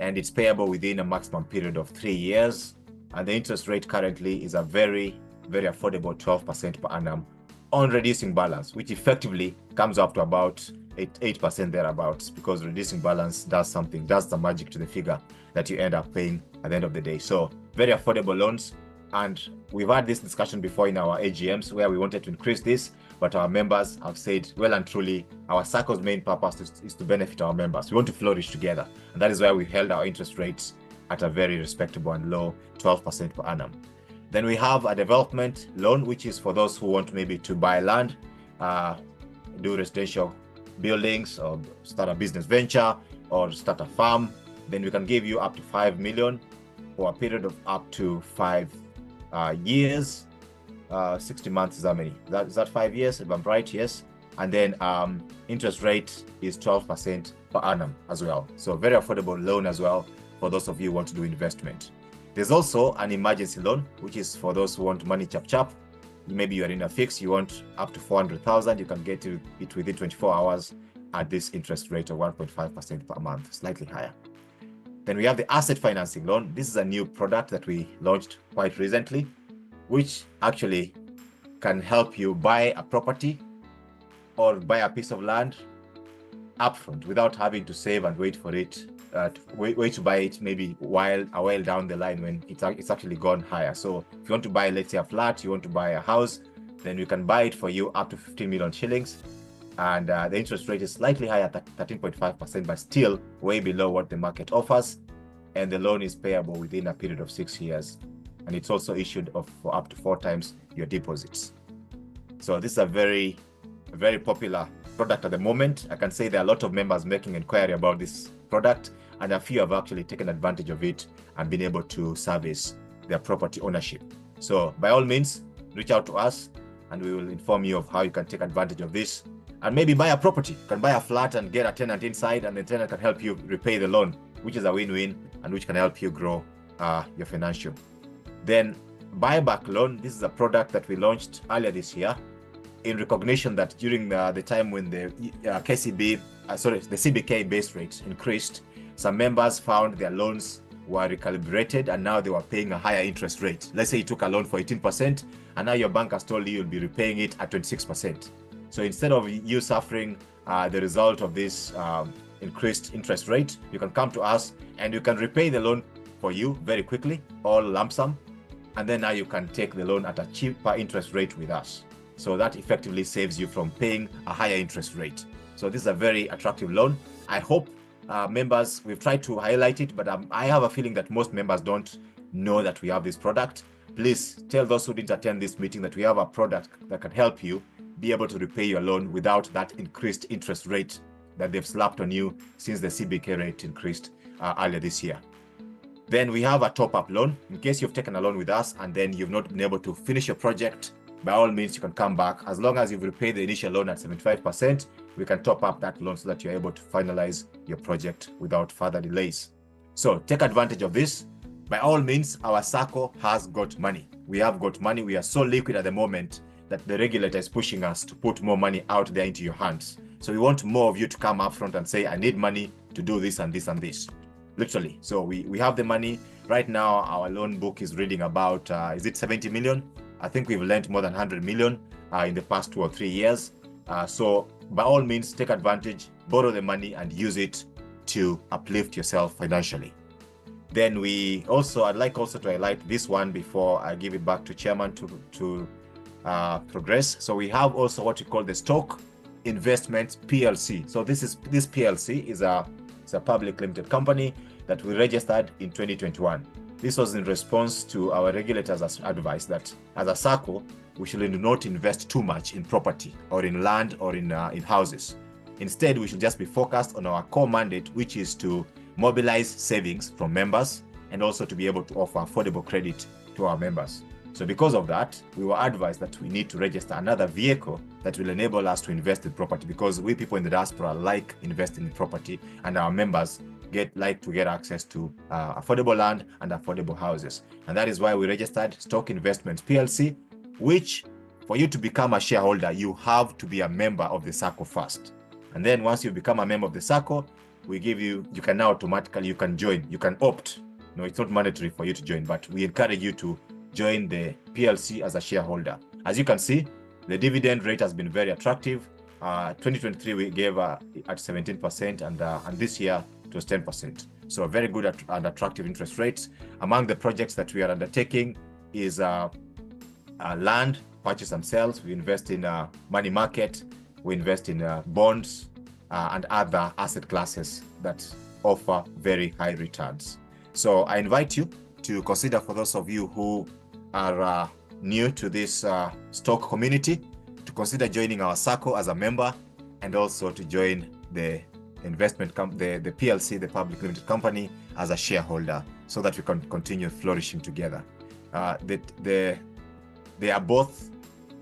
and it's payable within a maximum period of 3 years. And the interest rate currently is a very, very affordable 12% per annum on reducing balance, which effectively comes up to about 8% thereabouts, because reducing balance does the magic to the figure that you end up paying at the end of the day. So very affordable loans. And we've had this discussion before in our AGMs where we wanted to increase this, but our members have said, well and truly, our SACCO's main purpose is to benefit our members. We want to flourish together. And that is why we held our interest rates at a very respectable and low 12% per annum. Then we have a development loan, which is for those who want maybe to buy land, do residential buildings, or start a business venture, or start a farm. Then we can give you up to 5 million for a period of up to 5 years. 60 months is how many? Is that 5 years, if I'm right? Yes. And then interest rate is 12% per annum as well. So very affordable loan as well for those of you who want to do investment. There's also an emergency loan, which is for those who want money chap. Maybe you're in a fix, you want up to 400,000, you can get it within 24 hours at this interest rate of 1.5% per month, slightly higher. Then we have the asset financing loan. This is a new product that we launched quite recently, which actually can help you buy a property or buy a piece of land upfront without having to save and wait for it, wait to buy it maybe a while down the line when it's actually gone higher. So if you want to buy, let's say, a flat, you want to buy a house, then we can buy it for you up to 15 million shillings. And the interest rate is slightly higher at 13.5%, but still way below what the market offers. And the loan is payable within a period of 6 years. And it's also issued for up to 4 times your deposits. So this is a very, very popular product at the moment. I can say there are a lot of members making inquiry about this product, and a few have actually taken advantage of it and been able to service their property ownership. So by all means, reach out to us and we will inform you of how you can take advantage of this and maybe buy a property. You can buy a flat and get a tenant inside, and the tenant can help you repay the loan, which is a win-win and which can help you grow your financial. Then buyback loan. This is a product that we launched earlier this year in recognition that during the time when the the CBK base rate increased, some members found their loans were recalibrated and now they were paying a higher interest rate. Let's say you took a loan for 18% and now your bank has told you you'll be repaying it at 26%. So instead of you suffering the result of this increased interest rate, you can come to us and you can repay the loan for you very quickly, all lump sum, and then now you can take the loan at a cheaper interest rate with us. So that effectively saves you from paying a higher interest rate. So this is a very attractive loan. I hope members, we've tried to highlight it, but I have a feeling that most members don't know that we have this product. Please tell those who didn't attend this meeting that we have a product that can help you be able to repay your loan without that increased interest rate that they've slapped on you since the CBK rate increased earlier this year. Then we have a top-up loan. In case you've taken a loan with us and then you've not been able to finish your project, by all means, you can come back. As long as you've repaid the initial loan at 75%, we can top up that loan so that you're able to finalize your project without further delays. So take advantage of this. By all means, our SACCO has got money. We have got money. We are so liquid at the moment that the regulator is pushing us to put more money out there into your hands. So we want more of you to come up front and say, I need money to do this and this and this. Literally. So we have the money. Right now, our loan book is reading about, is it 70 million? I think we've lent more than 100 million in the past 2 or 3 years. So by all means, take advantage, borrow the money and use it to uplift yourself financially. Then I'd like also to highlight this one before I give it back to Chairman to progress. So we have also what we call the Stoke Investments PLC. So this PLC is a public limited company that we registered in 2021. This was in response to our regulators' advice that as a SACCO, we should not invest too much in property or in land or in houses. Instead, we should just be focused on our core mandate, which is to mobilize savings from members and also to be able to offer affordable credit to our members. So because of that, we were advised that we need to register another vehicle that will enable us to invest in property, because we people in the diaspora like investing in property and our members like to get access to affordable land and affordable houses. And that is why we registered Stoke Investments PLC, which for you to become a shareholder, you have to be a member of the SACCO first. And then once you become a member of the SACCO, we give you, you can now automatically, you can join, you can opt. No, it's not mandatory for you to join, but we encourage you to join the PLC as a shareholder. As you can see, the dividend rate has been very attractive. 2023, we gave at 17%, and this year it was 10%. So very good and attractive interest rates. Among the projects that we are undertaking is land, purchase and sales. We invest in money market, we invest in bonds, and other asset classes that offer very high returns. So I invite you to consider, for those of you who are new to this Stoke community, to consider joining our SACCO as a member, and also to join the investment the PLC, the public limited company, as a shareholder, so that we can continue flourishing together. They are both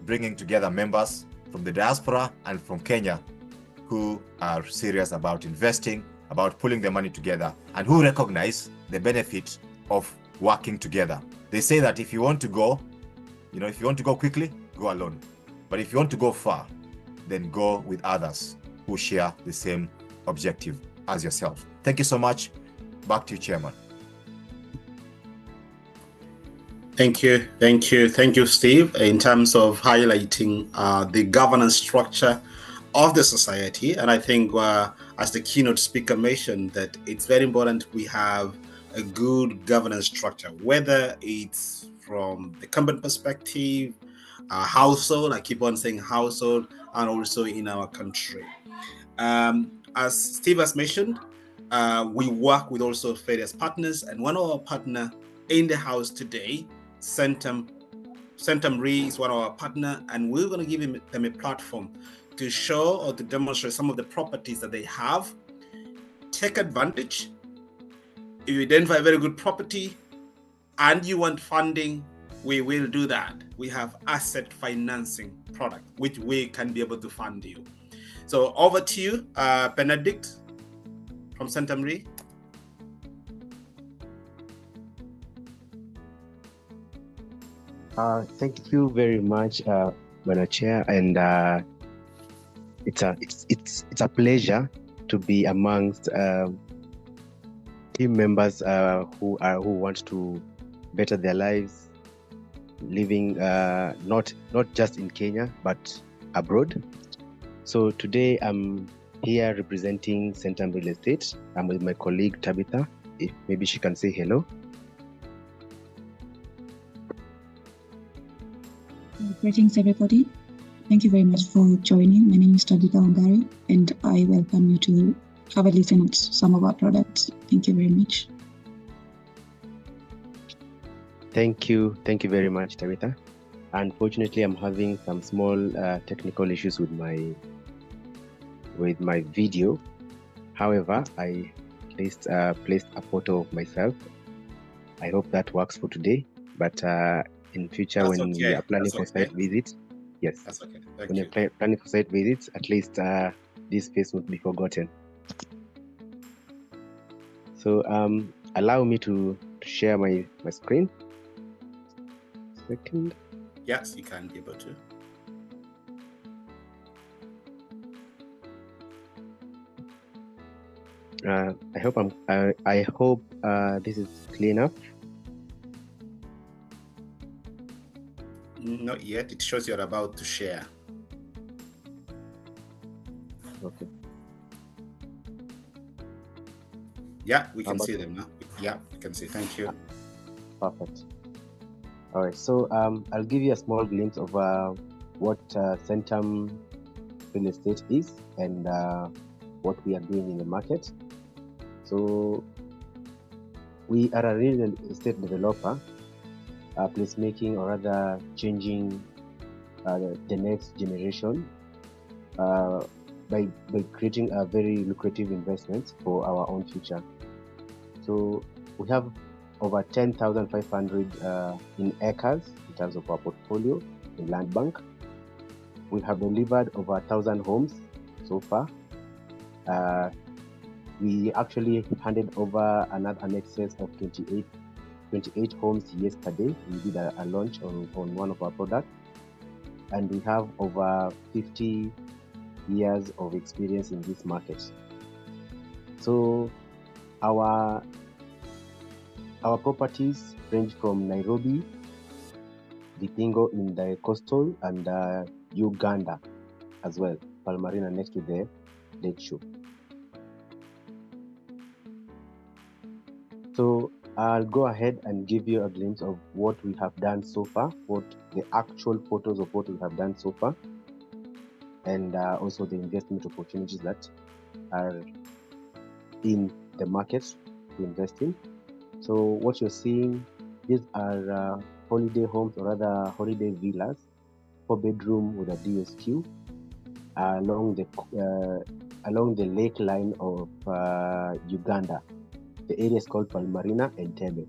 bringing together members from the diaspora and from Kenya who are serious about investing, about pulling their money together, and who recognize the benefit of working together. They say that if you want to go, if you want to go quickly, go alone. But if you want to go far, then go with others who share the same objective as yourself. Thank you so much. Back to you, Chairman. Thank you, Steve, in terms of highlighting the governance structure of the society. And I think as the keynote speaker mentioned, that it's very important we have a good governance structure, whether it's from the company perspective, household, I keep on saying household, and also in our country. As Steve has mentioned, we work with also various partners, and one of our partners in the house today, CENTUM Re is one of our partners, and we're going to give them a platform to show or to demonstrate some of the properties that they have. Take advantage. If you identify a very good property and you want funding, we will do that. We have asset financing product, which we can be able to fund you. So over to you, Benedict from CENTUM Re. Thank you very much, Madam Chair, and it's a pleasure to be amongst team members who want to better their lives, living not just in Kenya but abroad. So today I'm here representing CENTUM Real Estate. I'm with my colleague Tabitha. If maybe she can say hello. Greetings, everybody. Thank you very much for joining. My name is Tabitha Ongari, and I welcome you to have a listen at some of our products. Thank you very much. Thank you very much, Tabitha. Unfortunately, I'm having some small technical issues with my video. However, I placed a photo of myself. I hope that works for today. But in future, when we are planning for site visits, yes, that's okay. When you're planning for site visits, at least this face would be forgotten. So allow me to share my screen. Second. Yes, you can be able to. I hope this is clear enough. Not yet. It shows you're about to share. Okay. Yeah, we can see them now. Yeah, we can see. Thank you. Perfect. All right. So I'll give you a small glimpse of what CENTUM Real Estate is and what we are doing in the market. So we are a real estate developer, placemaking or rather changing the next generation by creating a very lucrative investment for our own future. So we have over 10,500 in acres in terms of our portfolio in land bank. We have delivered over 1,000 homes so far. We actually handed over an excess of 28 homes yesterday. We did a launch on one of our products. and we have over 50 years of experience in this market. So our properties range from Nairobi, Vipingo in the coastal, and Uganda as well, Palmarina next to the lake shore. So I'll go ahead and give you a glimpse of what we have done so far, what the actual photos of what we have done so far, and also the investment opportunities that are in the market to invest in. So what you're seeing, these are holiday homes, or rather holiday villas, 4-bedroom with a DSQ along the lake line of Uganda. The area is called Palmarina and Tebe.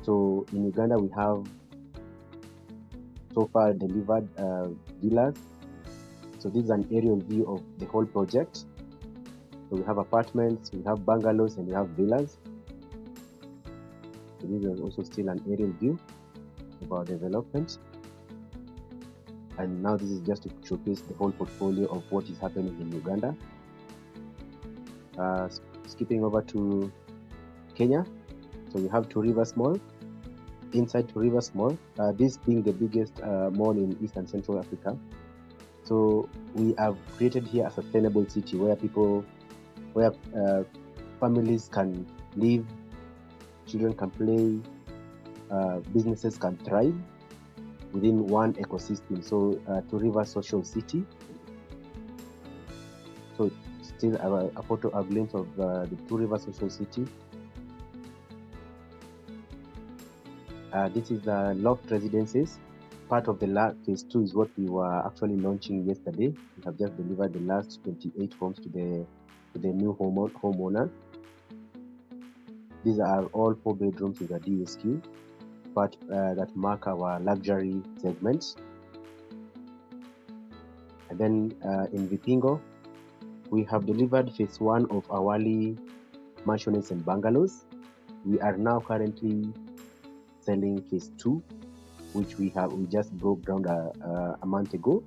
So in Uganda, we have so far delivered villas. So this is an aerial view of the whole project. So we have apartments, we have bungalows, and we have villas. So this is also still an aerial view of our development. And now this is just to showcase the whole portfolio of what is happening in Uganda. Skipping over to Kenya. So we have Two Rivers Mall. Inside Two Rivers Mall, this being the biggest mall in East and Central Africa. So we have created here a sustainable city where families can live, children can play, businesses can thrive within one ecosystem. So Two Rivers Social City. So still a glimpse of the Two Rivers Social City. This is the loft residences. Part of the phase 2 is what we were actually launching yesterday. We have just delivered the last 28 homes to the new homeowners. These are all 4 bedrooms with a DSQ, but that mark our luxury segments. And then in Vipingo, we have delivered phase 1 of Awali mansions and bungalows. We are now currently selling phase 2, which we just broke ground a month ago.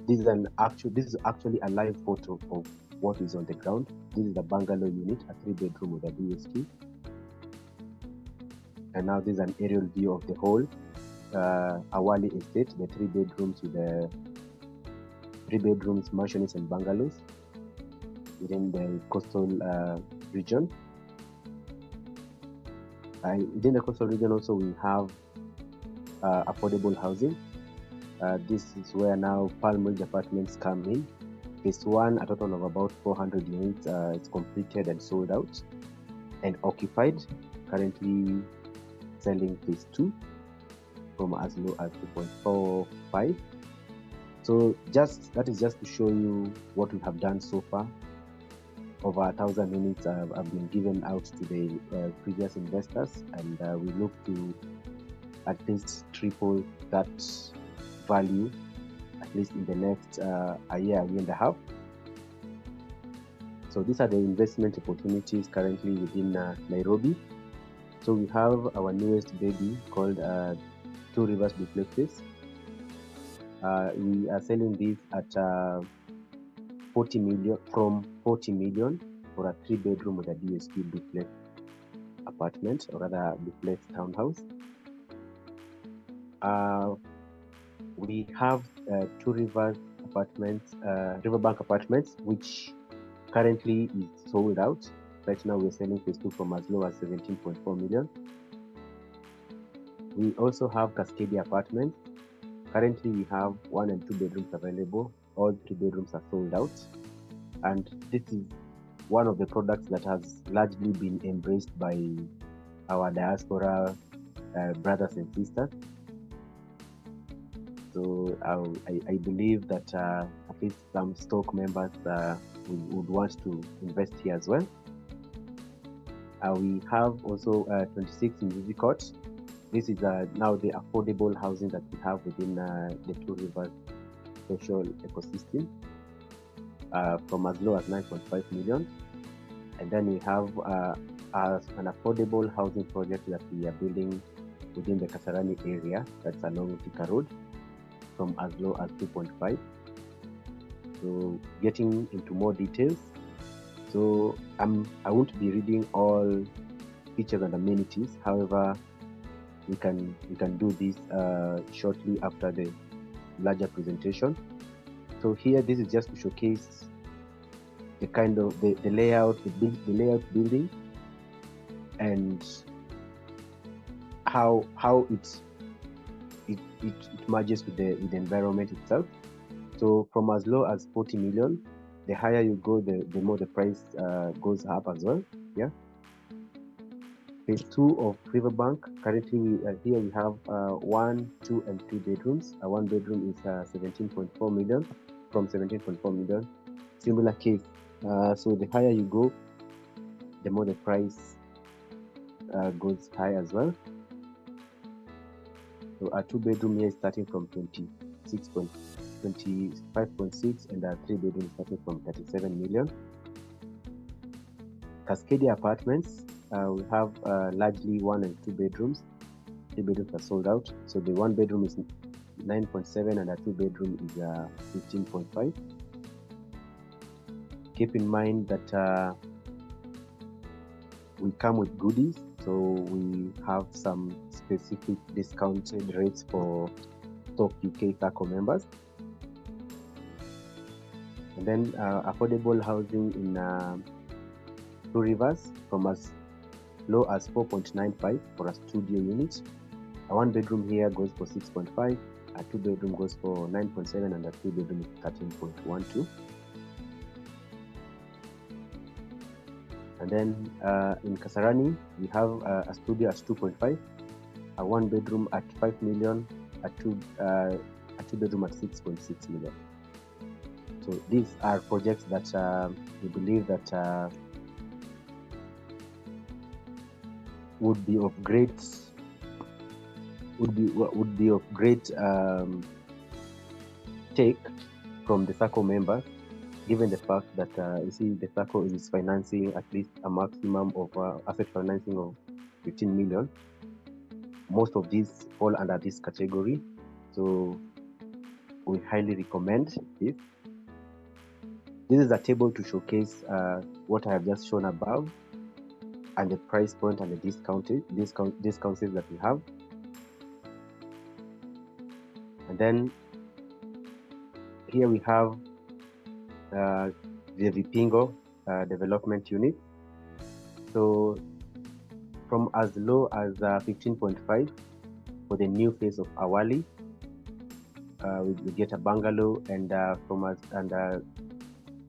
This is actually a live photo of what is on the ground. This is the bungalow unit, a 3-bedroom with a DSQ. And now this is an aerial view of the whole Awali estate, the 3 bedrooms with the 3 bedrooms, mansions and bungalows within the coastal region. Within the coastal region also we have affordable housing. This is where now Palm Ridge Apartments come in. Phase 1, a total of about 400 units is completed and sold out and occupied. Currently selling phase 2 from as low as 2.45. So that is just to show you what we have done so far. Over 1,000 units have been given out to the previous investors, and we look to at least triple that value, at least in the next a year and a half. So these are the investment opportunities currently within Nairobi. So we have our newest baby called Two Rivers Duplexes. We are selling this at 40 million for a 3-bedroom with a DSP duplex apartment, or rather duplex townhouse. We have Two Rivers apartments, Riverbank Apartments, which currently is sold out. Right now we're selling phase 2 from as low as 17.4 million. We also have Cascadia Apartments. Currently we have 1 and 2 bedrooms available. All 3 bedrooms are sold out. And this is one of the products that has largely been embraced by our diaspora brothers and sisters. So I believe that at least some Stoke members would want to invest here as well. We have also 26 in Court. This is now the affordable housing that we have within the Two Rivers social ecosystem, from as low as 9.5 million. And then we have an affordable housing project that we are building within the Kasarani area, that's along Thika Road. from as low as 2.5. So getting into more details. So I won't be reading all features and amenities. However, we can do this shortly after the larger presentation. So here, this is just to showcase the kind of the layout, the layout building, and how it merges with the environment itself. So from as low as 40 million, the higher you go, the more the price goes up as well. Yeah. Phase 2 of Riverbank. Currently, here we have 1, 2, and 3 bedrooms. One bedroom is 17.4 million, from 17.4 million. Similar case. So the higher you go, the more the price goes high as well. So a 2 bedroom here is starting from 25.6, and a 3 bedroom starting from 37 million. Cascadia Apartments, we have largely 1 and 2 bedrooms. 3 bedrooms are sold out. So the 1 bedroom is 9.7 and a 2 bedroom is 15.5. Keep in mind that we come with goodies. So we have some specific discounted rates for Stoke UK SACCO members. And then affordable housing in Two Rivers from as low as 4.95 for a studio unit. A 1 bedroom here goes for 6.5, a 2 bedroom goes for 9.7, and a 3 bedroom is 13.12. And then in Kasarani, we have a studio at 2.5, a 1 bedroom at 5 million, a two bedroom at 6.6 million. So these are projects that we believe that would be of great take from the SACCO members, given the fact that you see the SACCO is financing at least a maximum of asset financing of 15 million. Most of these fall under this category, so we highly recommend this. This is a table to showcase what I have just shown above, and the price point and the discounts that we have. And then here we have the Vipingo development unit. So from as low as 15.5 for the new phase of Awali, we get a bungalow, and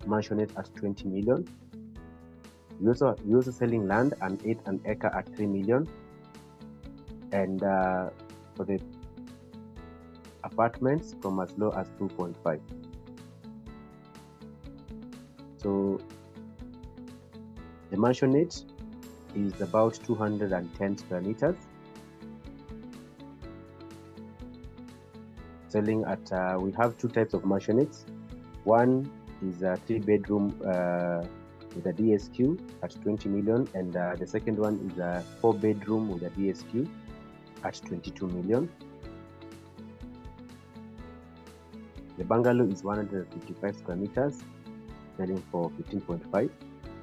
mansionette at 20 million. We're also selling land, an acre at 3 million, and for the apartments from as low as 2.5. So the mansionette is about 210 square meters, selling at we have 2 types of mansionettes. One is a 3 bedroom with a DSQ at 20 million, and the second one is a 4 bedroom with a DSQ at 22 million. The bungalow is 155 square meters, selling for 15.5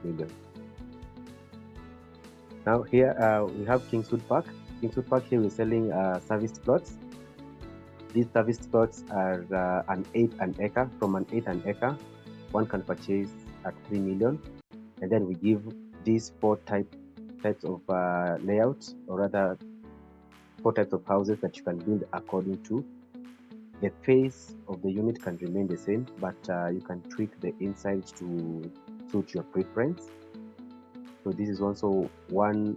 million. Now here we have Kingswood Park. Kingswood Park, here we're selling serviced plots. These serviced plots are an acre. From an acre, one can purchase at 3 million. And then we give these 4 types of layouts, or rather 4 types of houses that you can build according to. The face of the unit can remain the same, but you can tweak the insides to suit your preference. So this is also one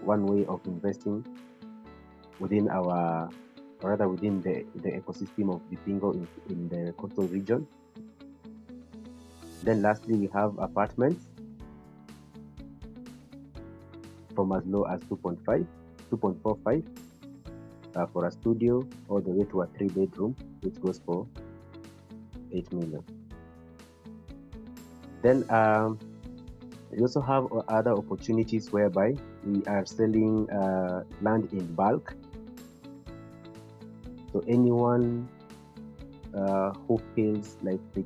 way of investing within our, or rather within the ecosystem of Vipingo in the coastal region. Then lastly, we have apartments from as low as 2.45 for a studio, all the way to a 3 bedroom, which goes for 8 million. Then we also have other opportunities whereby we are selling land in bulk. So anyone who feels like they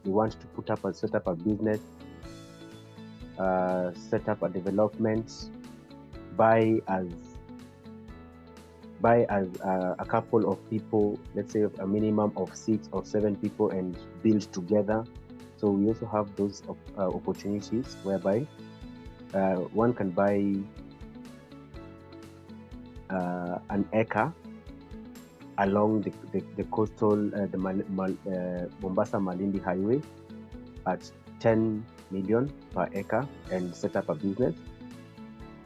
want to set up a business, set up a development, buy as a couple of people, let's say a minimum of 6 or 7 people, and build together. So we also have those opportunities whereby one can buy an acre along the coastal, Mombasa Malindi Highway at 10 million per acre and set up a business.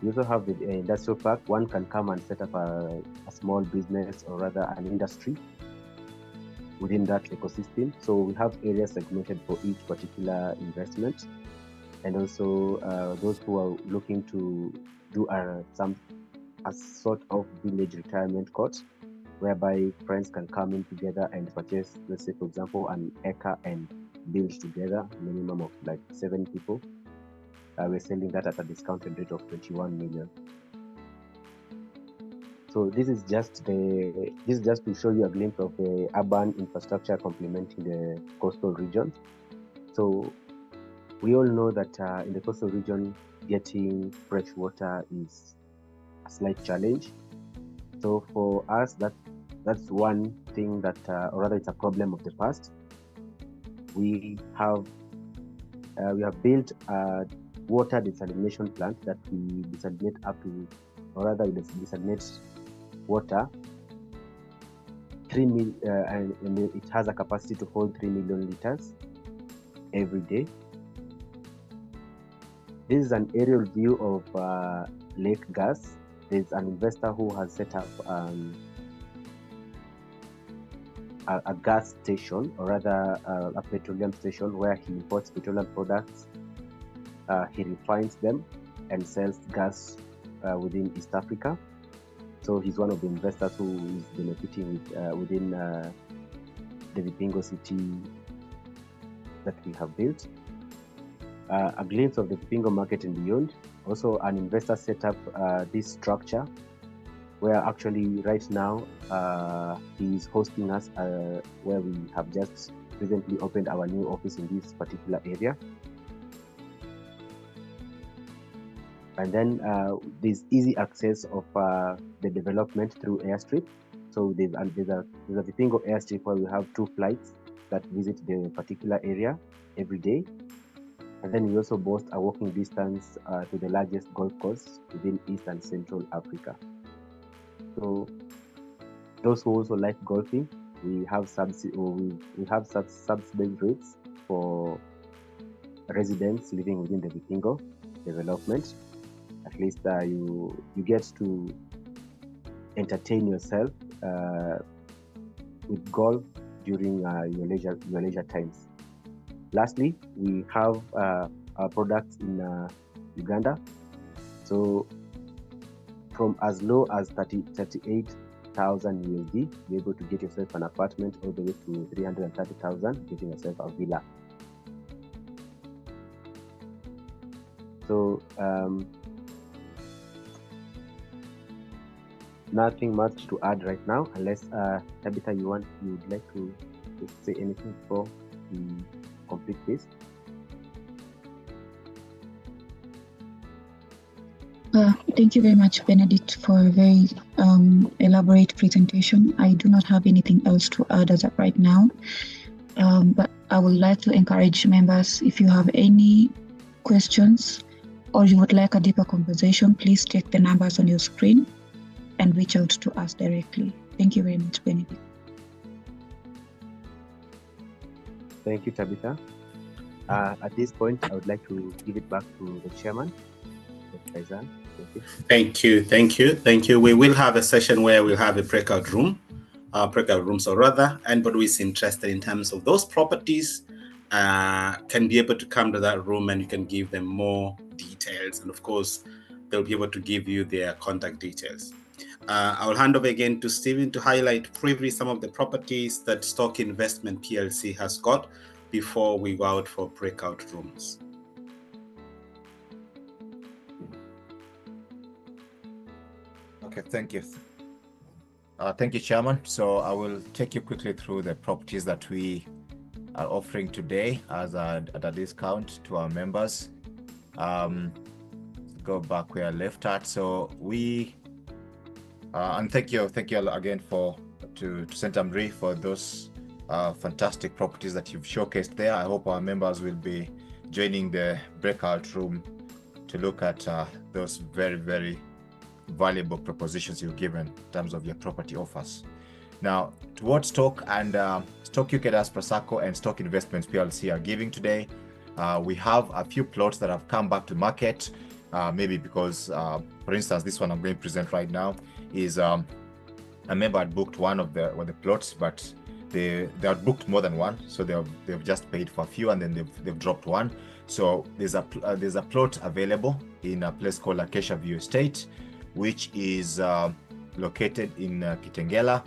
We also have the industrial park. One can come and set up a small business, or rather an industry within that ecosystem. So we have areas segmented for each particular investment. And also those who are looking to do a sort of village retirement court, whereby friends can come in together and purchase, let's say, for example, an acre and build together, minimum of like 7 people. We're selling that at a discounted rate of 21 million. So this is just to show you a glimpse of the urban infrastructure complementing the coastal region. So we all know that in the coastal region, getting fresh water is a slight challenge. So for us, that's one thing that, or rather, it's a problem of the past. We have built a water desalination plant that we desalinate up to, or rather, we desalinate water 3 million, and it has a capacity to hold 3 million liters every day. This is an aerial view of Lake Gas. There's an investor who has set up a gas station, or rather a petroleum station, where he imports petroleum products, he refines them and sells gas within East Africa. So he's one of the investors who is benefiting within the Vipingo city that we have built. A glimpse of the Vipingo market and beyond. Also, an investor set up this structure where actually right now he's hosting us, where we have just recently opened our new office in this particular area. And then there's easy access of the development through airstrip. So there's a Vipingo airstrip where we have 2 flights that visit the particular area every day. And then we also boast a walking distance to the largest golf course within East and Central Africa. So those who also like golfing, we have subsidized rates for residents living within the Vipingo development. At least you get to entertain yourself with golf during your leisure times. Lastly, we have our products in Uganda. So from as low as 38,000 USD, you're able to get yourself an apartment, all the way to 330,000, getting yourself a villa. So nothing much to add right now, unless Tabitha, you would like to say anything before we complete this. Thank you very much, Benedict, for a very elaborate presentation. I do not have anything else to add as of right now, but I would like to encourage members, if you have any questions or you would like a deeper conversation, please take the numbers on your screen and reach out to us directly. Thank you very much, Benedict. Thank you, Tabitha. At this point, I would like to give it back to the chairman, Faizan. Thank you. We will have a session where we'll have a breakout rooms, or rather, anybody who is interested in terms of those properties can be able to come to that room, and you can give them more details. And of course, they'll be able to give you their contact details. I will hand over again to Stephen to highlight briefly some of the properties that Stoke Investment PLC has got before we go out for breakout rooms. Okay, thank you. Thank you, Chairman. So I will take you quickly through the properties that we are offering today at a discount to our members. Go back where I left at. So we and thank you again to CENTUM RE for those fantastic properties that you've showcased there. I hope our members will be joining the breakout room to look at those very, very valuable propositions you've given in terms of your property offers. Now, to what Stoke and Stoke UK Diaspora SACCO and Stoke Investments PLC are giving today, we have a few plots that have come back to market, maybe because, for instance, this one I'm going to present right now is a member had booked one of the plots, but they had booked more than one, so they've just paid for a few and then they've dropped one. So there's a plot available in a place called Acacia View Estate, which is located in Kitengela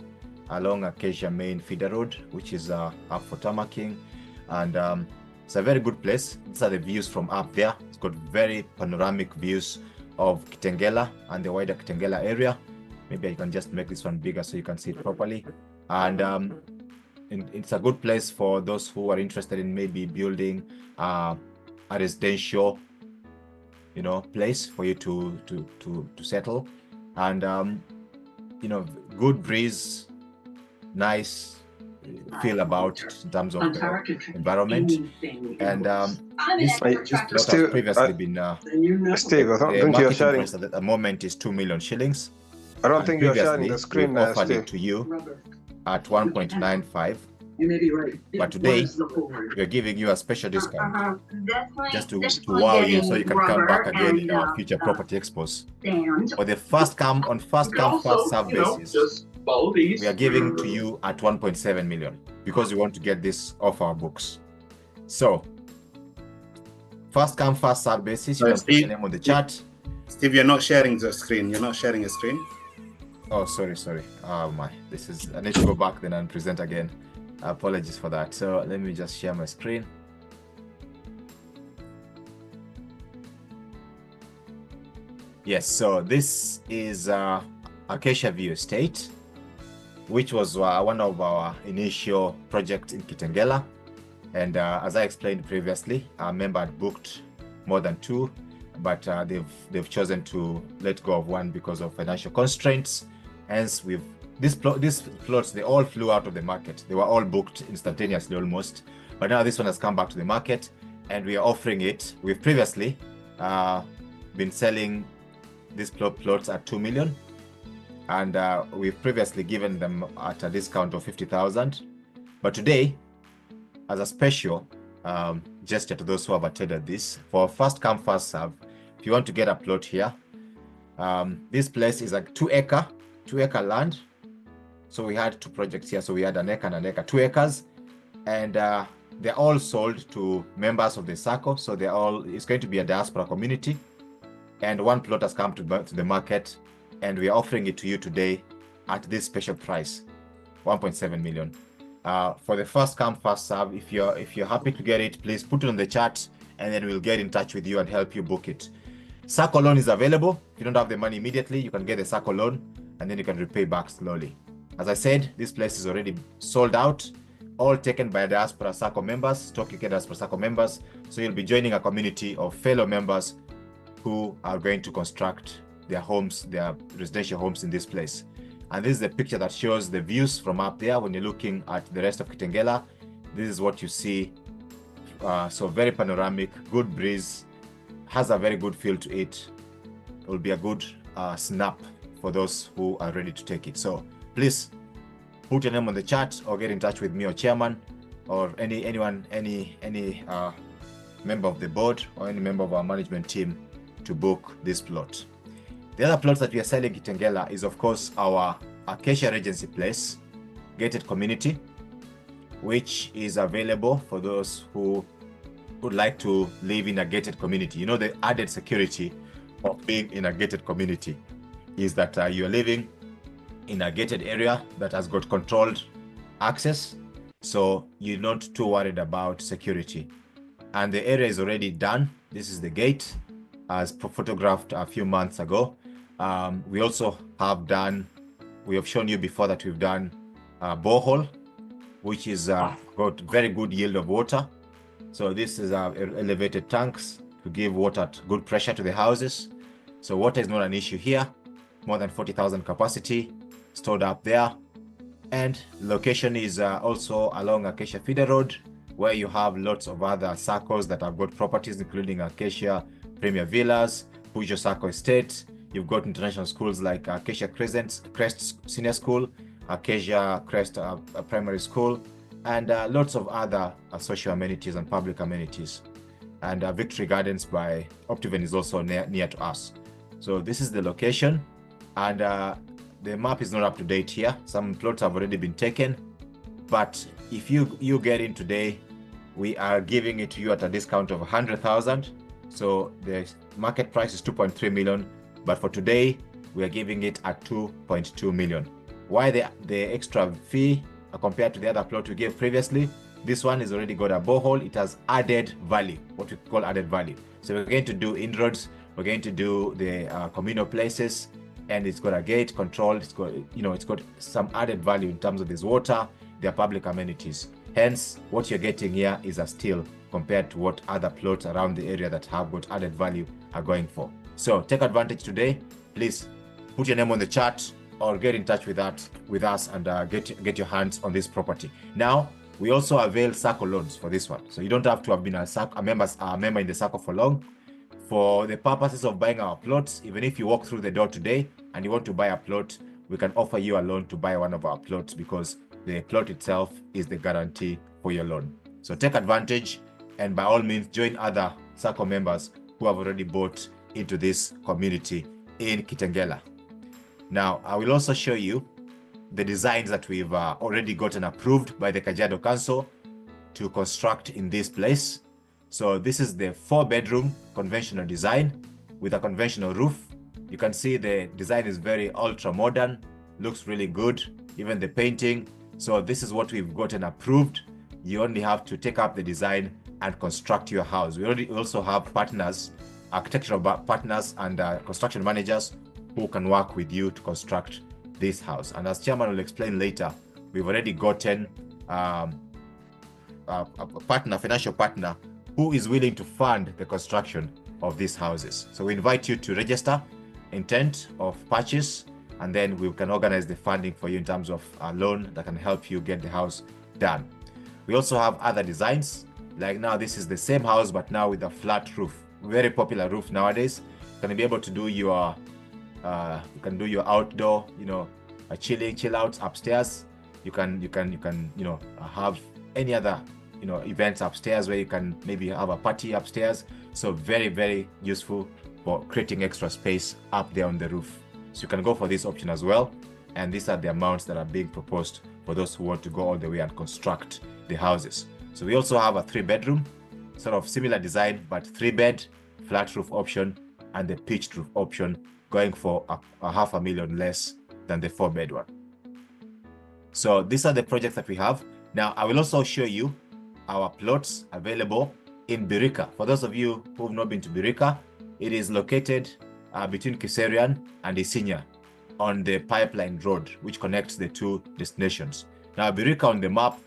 along Acacia Main Feeder Road, which is up for tarmacking, and it's a very good place. These are the views from up there. It's got very panoramic views of Kitengela and the wider Kitengela area. Maybe I can just make this one bigger so you can see it properly. And it's a good place for those who are interested in maybe building a residential, place for you to settle, and good breeze, nice feel about it in terms of the environment. And this plot has previously been Steve, I don't think you're sharing. Price at the moment is 2 million shillings. I don't think you're sharing the screen. We offered it to you at 1.95. You may be right. But today we're giving you a special discount just to wow you, so you can come back again in our future property expos. For the first come first serve basis, we are giving to you at 1.7 million because we want to get this off our books. So first come first serve basis, you can put your name on the chat. Steve, you're not sharing the screen. You're not sharing a screen. Oh, sorry. Oh my, I need to go back then and present again. Apologies for that. So let me just share my screen. Yes, so this is Acacia View Estate, which was one of our initial projects in Kitengela. And as I explained previously, our member had booked more than two, but they've chosen to let go of one because of financial constraints. Hence, these plots, they all flew out of the market. They were all booked instantaneously almost. But now this one has come back to the market and we are offering it. We've previously been selling these plots at 2 million. And we've previously given them at a discount of 50,000. But today, as a special gesture to those who have attended this, for first come, first serve, if you want to get a plot here, this place is a 2 acre land. So we had two projects here. So we had an acre and an acre, 2 acres, and they're all sold to members of the SACCO. So it's going to be a diaspora community, and one plot has come to the market, and we are offering it to you today at this special price, 1.7 million. For the first come, first serve, if you're happy to get it, please put it on the chat, and then we'll get in touch with you and help you book it. SACCO loan is available. If you don't have the money immediately, you can get the SACCO loan, and then you can repay back slowly. As I said, this place is already sold out, all taken by Diaspora SACCO members, Stoke UK Diaspora SACCO members. So you'll be joining a community of fellow members who are going to construct their homes, their residential homes in this place. And this is the picture that shows the views from up there. When you're looking at the rest of Kitengela, this is what you see. So very panoramic, good breeze, has a very good feel to it. It will be a good snap for those who are ready to take it. So please put your name on the chat or get in touch with me or chairman or any member of the board or any member of our management team to book this plot. The other plots that we are selling in Kitengela is, of course, our Acacia Regency Place gated community, which is available for those who would like to live in a gated community. You know, the added security of being in a gated community is that you're living in a gated area that has got controlled access, so you're not too worried about security. And the area is already done. This is the gate, as photographed a few months ago. We also have done we have shown you before that we've done a borehole, which is got very good yield of water. So this is elevated tanks to give water at good pressure to the houses. So water is not an issue here. More than 40,000 capacity stored up there. And location is also along Acacia Feeder Road, where you have lots of other SACCOs that have got properties, including Acacia Premier Villas, Pujo SACCO Estate. You've got international schools like Acacia Crest Senior School, Acacia Crest Primary School, and lots of other social amenities and public amenities. And Victory Gardens by Optiven is also near to us. So this is the location, and the map is not up to date here. Some plots have already been taken, but if you get in today, we are giving it to you at a discount of 100,000. So the market price is 2.3 million, but for today we are giving it at 2.2 million. Why the extra fee compared to the other plot we gave previously? This one has already got a borehole. It has added value, what we call added value. So we're going to do inroads, we're going to do the communal places, and it's got a gate control. It's got, it's got some added value in terms of this water, their public amenities. Hence, what you're getting here is a steal compared to what other plots around the area that have got added value are going for. So take advantage today. Please put your name on the chart or get in touch with us and get your hands on this property. Now, we also avail SACCO loans for this one. So you don't have to have been a member in the SACCO for long. For the purposes of buying our plots, even if you walk through the door today and you want to buy a plot, we can offer you a loan to buy one of our plots because the plot itself is the guarantee for your loan. So take advantage, and by all means join other SACCO members who have already bought into this community in Kitengela. Now, I will also show you the designs that we've already gotten approved by the Kajiado Council to construct in this place. So this is the 4-bedroom conventional design with a conventional roof. You can see the design is very ultra modern, looks really good, even the painting. So this is what we've gotten approved. You only have to take up the design and construct your house. We also have partners, architectural partners and construction managers who can work with you to construct this house. And as Chairman will explain later, we've already gotten a financial partner who is willing to fund the construction of these houses. So we invite you to register intent of purchase, and then we can organize the funding for you in terms of a loan that can help you get the house done. We also have other designs. Like now, this is the same house, but now with a flat roof. Very popular roof nowadays. You can be able to do your outdoor, a chill out upstairs. You can have any other events upstairs where you can maybe have a party upstairs. So very, very useful for creating extra space up there on the roof. So you can go for this option as well. And these are the amounts that are being proposed for those who want to go all the way and construct the houses. So we also have a 3-bedroom, sort of similar design, but 3-bed, flat roof option, and the pitched roof option, going for a $500,000 less than the 4-bed one. So these are the projects that we have. Now, I will also show you our plots available in Birika. For those of you who have not been to Birika, it is located between Kiserian and Isinya on the Pipeline Road, which connects the two destinations. Now, Birika on the map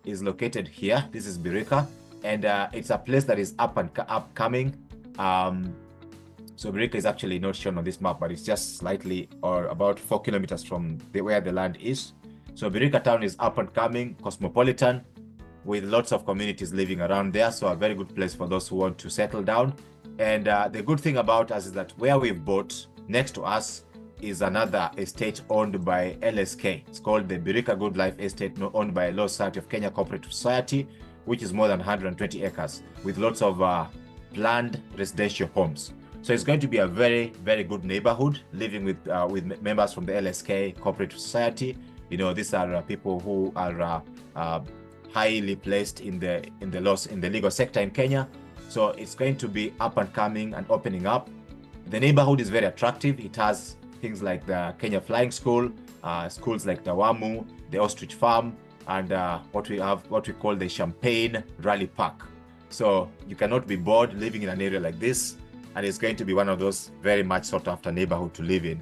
is located here. This is Birika, and it's a place that is upcoming. So Birika is actually not shown on this map, but it's just slightly or about 4 kilometers from where the land is. So Birika town is up and coming, cosmopolitan, with lots of communities living around there. So a very good place for those who want to settle down. And the good thing about us is that where we've bought next to us is another estate owned by LSK. It's called the Birika Good Life Estate, owned by Law Society of Kenya Cooperative Society, which is more than 120 acres with lots of planned residential homes. So it's going to be a very, very good neighborhood, living with members from the LSK Cooperative Society. These are people who are highly placed in the legal sector in Kenya. So it's going to be up and coming and opening up. The neighborhood is very attractive. It has things like the Kenya Flying School, schools like NYAMWAMU, the Ostrich Farm, and what we call the Champagne Rally Park. So you cannot be bored living in an area like this, and it's going to be one of those very much sought after neighborhood to live in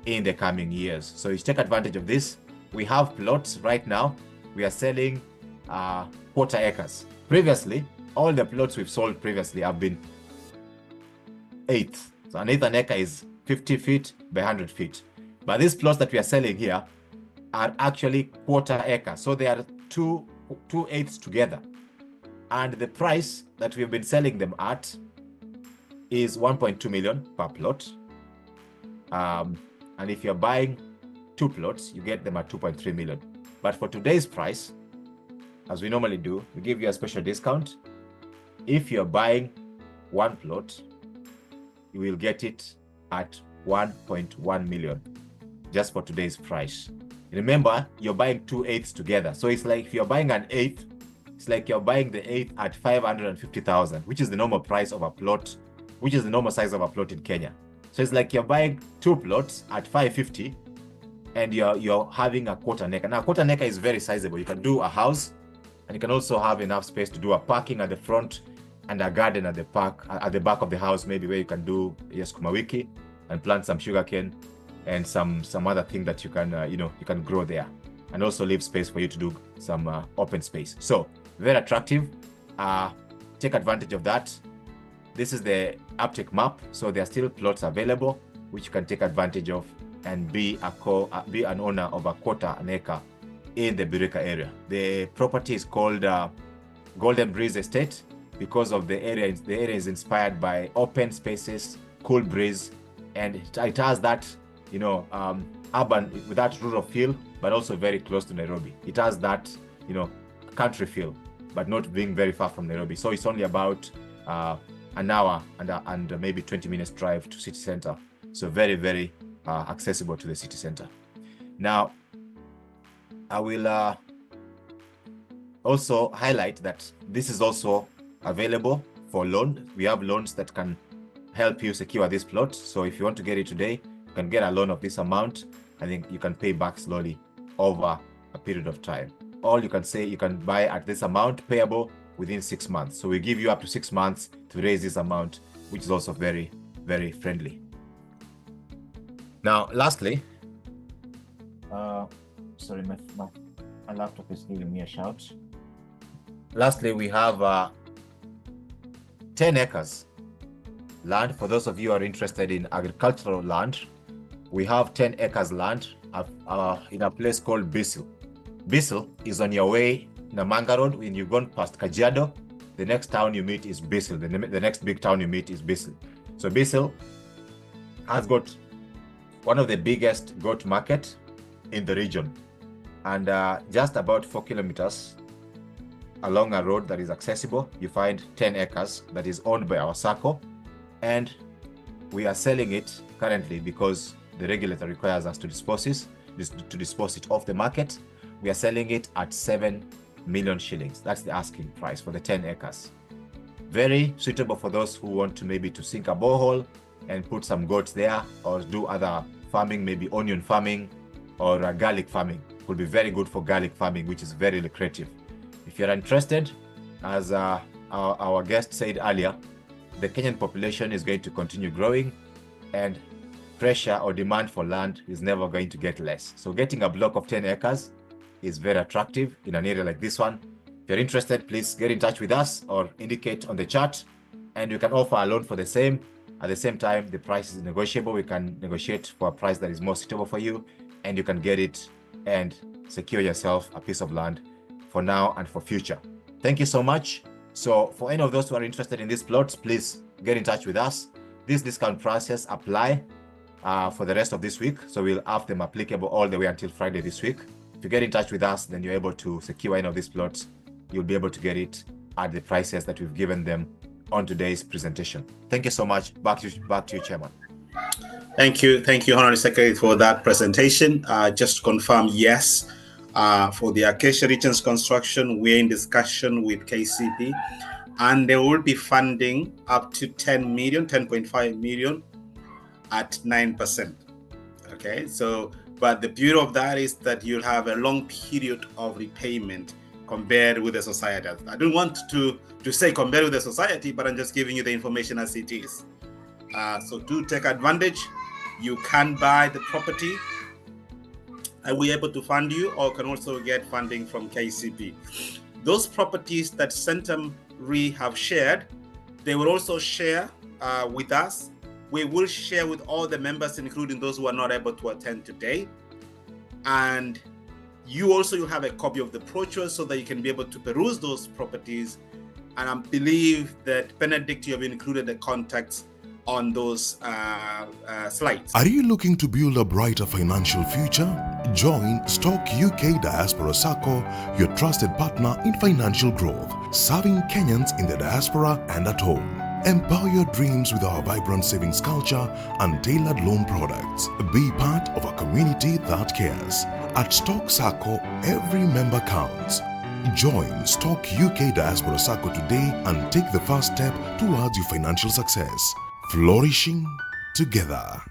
in the coming years. So you take advantage of this. We have plots right now. We are selling quarter acres. Previously, all the plots we've sold previously have been eighth. So an acre is 50 feet by 100 feet. But these plots that we are selling here are actually quarter acre. So they are two eighths together. And the price that we've been selling them at is 1.2 million per plot. And if you're buying 2 plots, you get them at 2.3 million. But for today's price, as we normally do, we give you a special discount. If you're buying 1 plot, you will get it at 1.1 million just for today's price. Remember, you're buying 2 eighths together. So it's like if you're buying an eighth, it's like you're buying the eighth at 550,000, which is the normal price of a plot, which is the normal size of a plot in Kenya. So it's like you're buying 2 plots at 550 and you're having a quarter acre. Now, a quarter acre is very sizable. You can do a house and you can also have enough space to do a parking at the front and a garden at the back of the house, maybe where you can do sukuma wiki and plant some sugarcane and some other thing that you can you can grow there, and also leave space for you to do some open space. So very attractive. Take advantage of that. This is the uptake map. So there are still plots available which you can take advantage of and be an owner of a quarter acre in the Birika area. The property is called Golden Breeze Estate because of the area. The area is inspired by open spaces, cool breeze, and it has that urban with that rural feel, but also very close to Nairobi. It has that country feel, but not being very far from Nairobi. So it's only about an hour and maybe 20 minutes drive to city center. So very, very accessible to the city center. Now, I will also highlight that this is also available for loan. We have loans that can help you secure this plot. So if you want to get it today, you can get a loan of this amount. I think you can pay back slowly over a period of time. Or you can say you can buy at this amount payable within 6 months. So we give you up to 6 months to raise this amount, which is also very, very friendly. Now, lastly, sorry, my laptop is giving me a shout. Lastly, we have 10 acres land. For those of you who are interested in agricultural land, we have 10 acres land in a place called Bisil. Bisil is on your way Namanga Road. When you've gone past Kajiado, the next town you meet is Bisil. The next big town you meet is Bisil. So Bisil has got one of the biggest goat market in the region, and just about 4 kilometers along a road that is accessible, you find 10 acres that is owned by our SACCO, and we are selling it currently because the regulator requires us to dispose it off the market. We are selling it at 7 million shillings. That's the asking price for the 10 acres. Very suitable for those who want to maybe to sink a borehole and put some goats there, or do other farming, maybe onion farming or garlic farming. Could be very good for garlic farming, which is very lucrative. If you're interested, as our guest said earlier, the Kenyan population is going to continue growing, and pressure or demand for land is never going to get less. So getting a block of 10 acres is very attractive in an area like this one. If you're interested, please get in touch with us or indicate on the chat, and you can offer a loan for the same. At the same time, the price is negotiable. We can negotiate for a price that is more suitable for you, and you can get it and secure yourself a piece of land for now and for future. Thank you so much. So for any of those who are interested in these plots, please get in touch with us. This discount prices apply for the rest of this week. So we'll have them applicable all the way until Friday this week. If you get in touch with us, then you're able to secure any of these plots. You'll be able to get it at the prices that we've given them on today's presentation. Thank you so much. Back to you, Chairman. Thank you, Honorary Secretary, for that presentation. Just to confirm, yes, for the Acacia Regions construction, we're in discussion with KCB, and they will be funding up to 10.5 million at 9%. Okay, so, but the beauty of that is that you'll have a long period of repayment compared with the society. I don't want to say compared with the society, but I'm just giving you the information as it is. So do take advantage you can buy the property and we're able to fund you, or can also get funding from KCB. Those properties that CENTUM Re have shared, they will also share with us. We will share with all the members, including those who are not able to attend today. And you also you have a copy of the brochure so that you can be able to peruse those properties. And I believe that Benedict, you have included the contacts on those slides. Are you looking to build a brighter financial future? Join Stoke UK Diaspora SACCO, your trusted partner in financial growth, serving Kenyans in the diaspora and at home. Empower your dreams with our vibrant savings culture and tailored loan products. Be part of a community that cares. At Stoke SACCO, every member counts. Join Stoke UK Diaspora SACCO today and take the first step towards your financial success. Flourishing together.